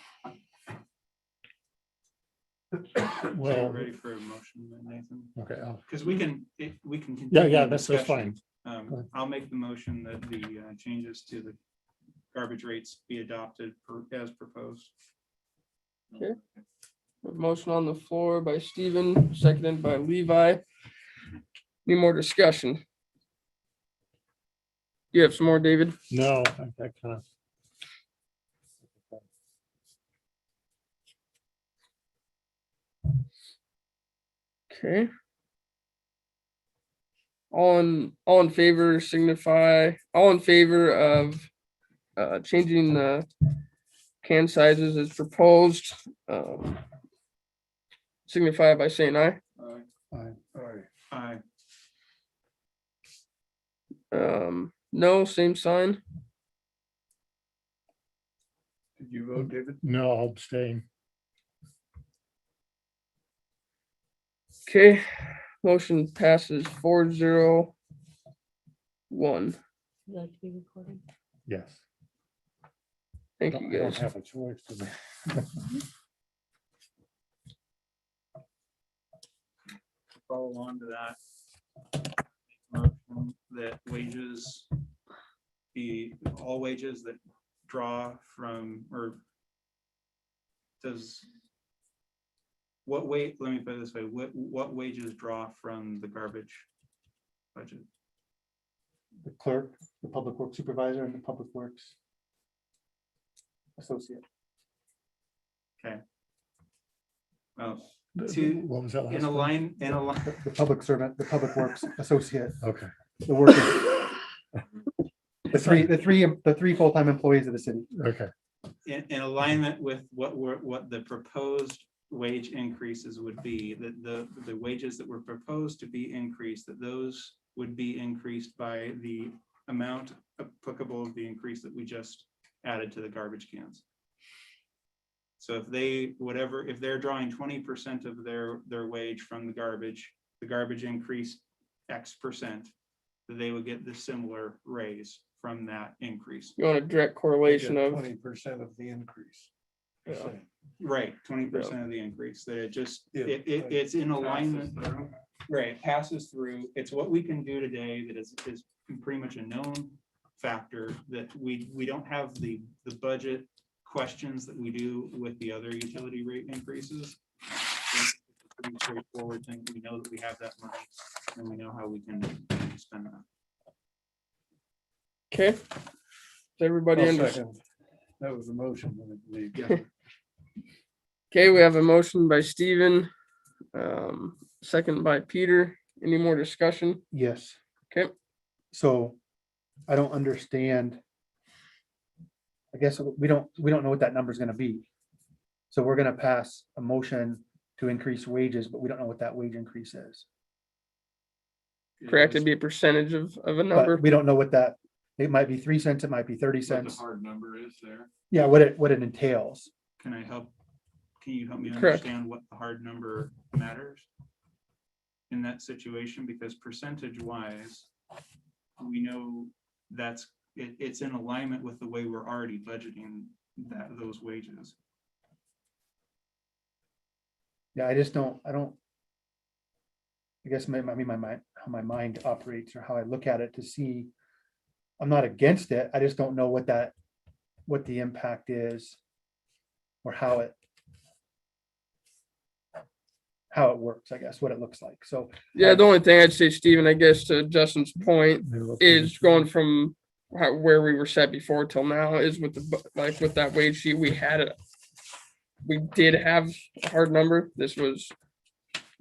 D: Well,
C: Ready for a motion, then, Nathan?
D: okay,
C: Because we can continue.
D: yeah,
C: the
D: that's
C: discussion.
D: fine. Go ahead.
C: I'll make the motion that the changes to the garbage rates be adopted as proposed.
A: A motion on the floor by Stephen, seconded by Levi. Any more discussion? You have some more, David?
D: No, I kind of.
A: Okay. All in favor signify, all in favor of changing the can sizes as proposed. Signify by saying aye.
C: Aye.
A: No, same sign.
K: Did you vote, David?
D: No, I'll abstain.
A: Okay, motion passes 4-0-1.
F: Would you like to be recorded?
D: Yes.
A: Thank
D: I
A: you,
D: don't
A: guys.
D: have a choice. do I?
C: Follow on to that. Motion that wages be all wages that draw from, or does what wait, let me put it this way, what wages draw from the garbage budget?
B: The clerk, the public works supervisor, and the public works associate.
C: Okay. Well,
D: What was that last
C: in a
D: one?
C: line,
B: The public servant, the public works associate,
D: Okay,
B: the worker. The three full-time employees of the city.
D: okay.
C: in alignment with what the proposed wage increases would be, that the wages that were proposed to be increased, that those would be increased by the amount applicable of the increase that we just added to the garbage cans. So if they're drawing 20% of their wage from the garbage increased X%, that they would get the similar raise from that increase.
A: You want a direct correlation of
K: 20% of the increase. you're
A: Yeah.
K: saying.
C: Right, 20% of the increase, that
K: Yeah,
C: it's in alignment. Right, it passes through. It's what we can do today that is pretty much a known factor, that we don't have the budget questions that we do with the other utility rate increases. It's a pretty straightforward thing. We know that we have that money and we know how we can spend that.
A: okay. Does everybody
K: I'll
A: understand?
K: second. That was a motion, I believe.
A: Okay, we have a motion by Stephen, second by Peter. Any more discussion?
B: Yes.
A: Okay.
B: So I don't understand. I guess we don't know what that number is gonna be. So we're gonna pass a motion to increase wages, but we don't know what that wage increase is.
A: Correct, it'd be a percentage of a number.
B: But we don't know what that, it might be 3 cents, it might be 30
L: What the
B: cents.
L: hard number is there.
B: Yeah, what it entails.
C: Can you help me
A: Correct.
C: understand what the hard number matters in that situation? Because percentage wise, we know it's in alignment with the way we're already budgeting those wages.
B: Yeah, I guess my mind, how my mind operates or how I look at it to see. I'm not against it. I just don't know what the impact is or how it works, I guess, what it looks like. So
A: Yeah, the only thing I'd say, Stephen, I guess to Justin's point, is going from where we were set before till now is with with that wage sheet, we did have a hard number. This was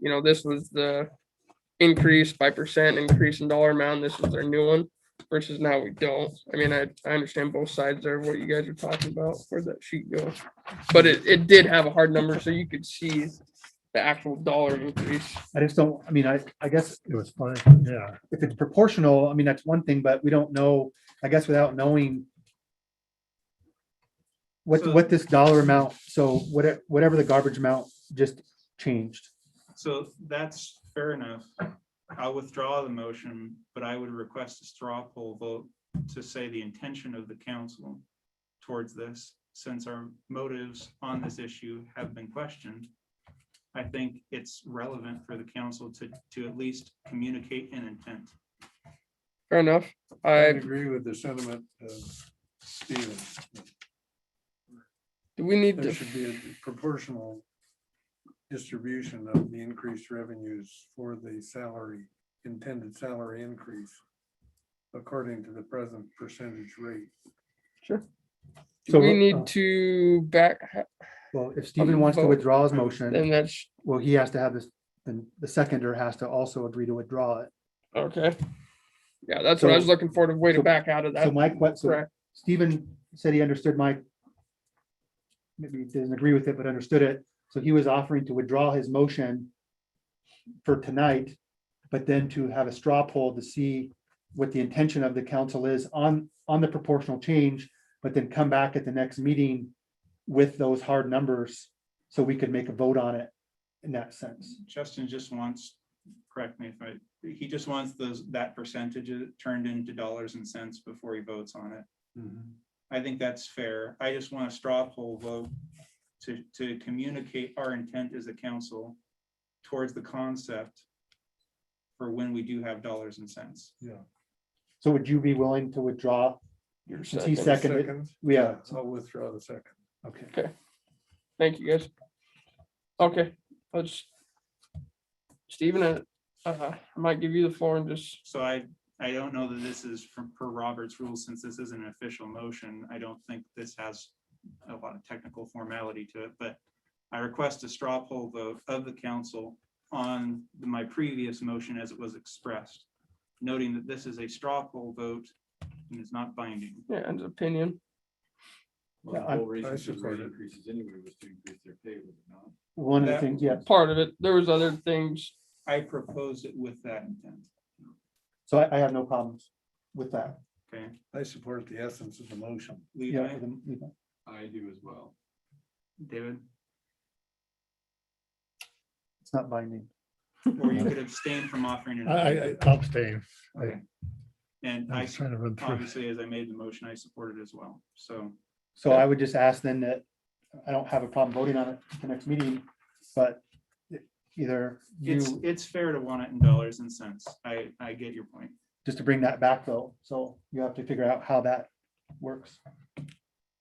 A: the increase by percent, increase in dollar amount. This is their new one versus now we don't. I mean, I understand both sides there of what you guys are talking about. Where'd that sheet go? But it did have a hard number, so you could see the actual dollar increase.
B: I just don't, I mean, I guess
D: It was fine, yeah.
B: if it's proportional, I mean, that's one thing, but we don't know. I guess without knowing
C: So-
B: what this dollar amount, so whatever the garbage amount just changed.
C: So that's fair enough. I'll withdraw the motion, but I would request a straw poll vote to say the intention of the council towards this, since our motives on this issue have been questioned. I think it's relevant for the council to at least communicate an intent.
A: Fair enough.
K: I
A: I,
K: agree with the sentiment of Stephen.
A: do we need
K: There
A: to,
K: should be a proportional distribution of the increased revenues for the salary, intended salary increase according to the present percentage rate.
A: do
B: So,
A: we need to back,
B: Well, if Stephen wants to
A: vote.
B: withdraw his
A: then
B: motion,
A: that's,
B: well, he has to have this, then the seconder has to also agree to withdraw it.
A: okay. Yeah, that's what I was
B: So-
A: looking for, to way to
B: so-
A: back out of that.
B: So Mike, so
A: Correct.
B: Stephen said he understood Mike. Maybe he doesn't agree with it, but understood it. So he was offering to withdraw his motion for tonight, but then to have a straw poll to see what the intention of the council is on the proportional change, but then come back at the next meeting with those hard numbers, so we could make a vote on it in that sense.
C: Justin just wants, correct me if he just wants that percentage turned into dollars and cents before he votes on it. I think that's fair. I just want a straw poll vote to communicate our intent as a council towards the concept for when we do have dollars and cents.
B: So would you be willing to withdraw?
A: Your
B: Since he
A: second.
B: seconded,
K: Second?
B: yeah,
K: I'll withdraw the second.
B: okay.
A: Thank you, guys. Okay, let's. Stephen, I might give you the floor and just,
C: So I don't know that this is per Robert's rules, since this is an official motion. I don't think this has a lot of technical formality to it, but I request a straw poll vote of the council on my previous motion as it was expressed, noting that this is a straw poll vote and is not binding.
A: yeah, and opinion.
L: Well, the
B: Yeah,
L: whole reason
K: I
L: for the
K: support
L: rate
K: it.
L: increases anyway was to increase their pay, was it not?
B: One of the
C: That-
B: things, yeah,
A: Part of it, there was other things.
C: I proposed it with that intent.
B: so I have no problems with that.
C: Okay,
K: I support the essence of the motion.
B: Yeah,
C: Levi,
B: with the-
L: I do as well.
C: David,
B: it's not binding.
C: or you could abstain from offering an
D: I
C: opinion.
D: abstain.
C: Okay. And
D: I
C: I,
D: was trying to run through.
C: obviously, as I made the motion, I supported as well. So
B: So I would just ask then that, I don't have a problem voting on it at the next meeting, but either you,
C: it's fair to want it in dollars and cents. I get your point.
B: just to bring that back though, so you have to figure out how that works.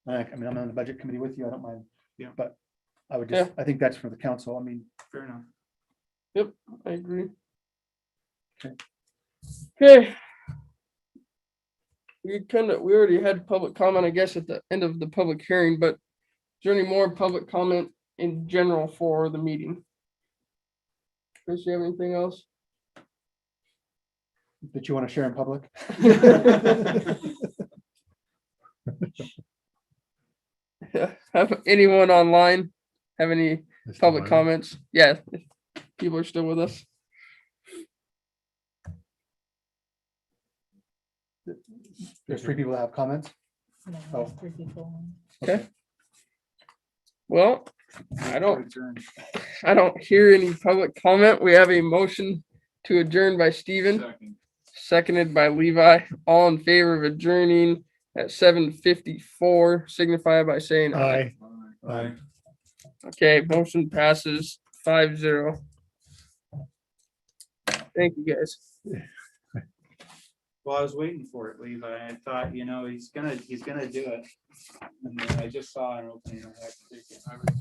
B: I mean, I'm on the budget committee with you, I don't mind.
C: Yeah.
B: But I would just, I think that's for the council, I mean,
C: Fair enough.
A: Yep, I agree.
B: Okay.
A: Okay. We already had public comment, I guess, at the end of the public hearing, but is there any more public comment in general for the meeting? Chris, you have anything else?
B: that you want to share in public.
A: Have anyone online have any
D: It's
A: public
D: fine.
A: comments? Yeah, if people are still with us.
B: There's 3 people that have comments.
F: No,
B: Oh.
F: there's 3 people.
A: Okay. Well, I don't hear any public comment. We have a motion to adjourn by Stephen,
L: Second.
A: seconded by Levi. All in favor of adjourning at 7:54, signify by saying aye.
D: Aye. Aye.
A: Okay, motion passes 5-0. Thank you, guys.
C: Well, I was waiting for it, Levi. I thought, he's gonna do it. And then I just saw an opening. I had to take it.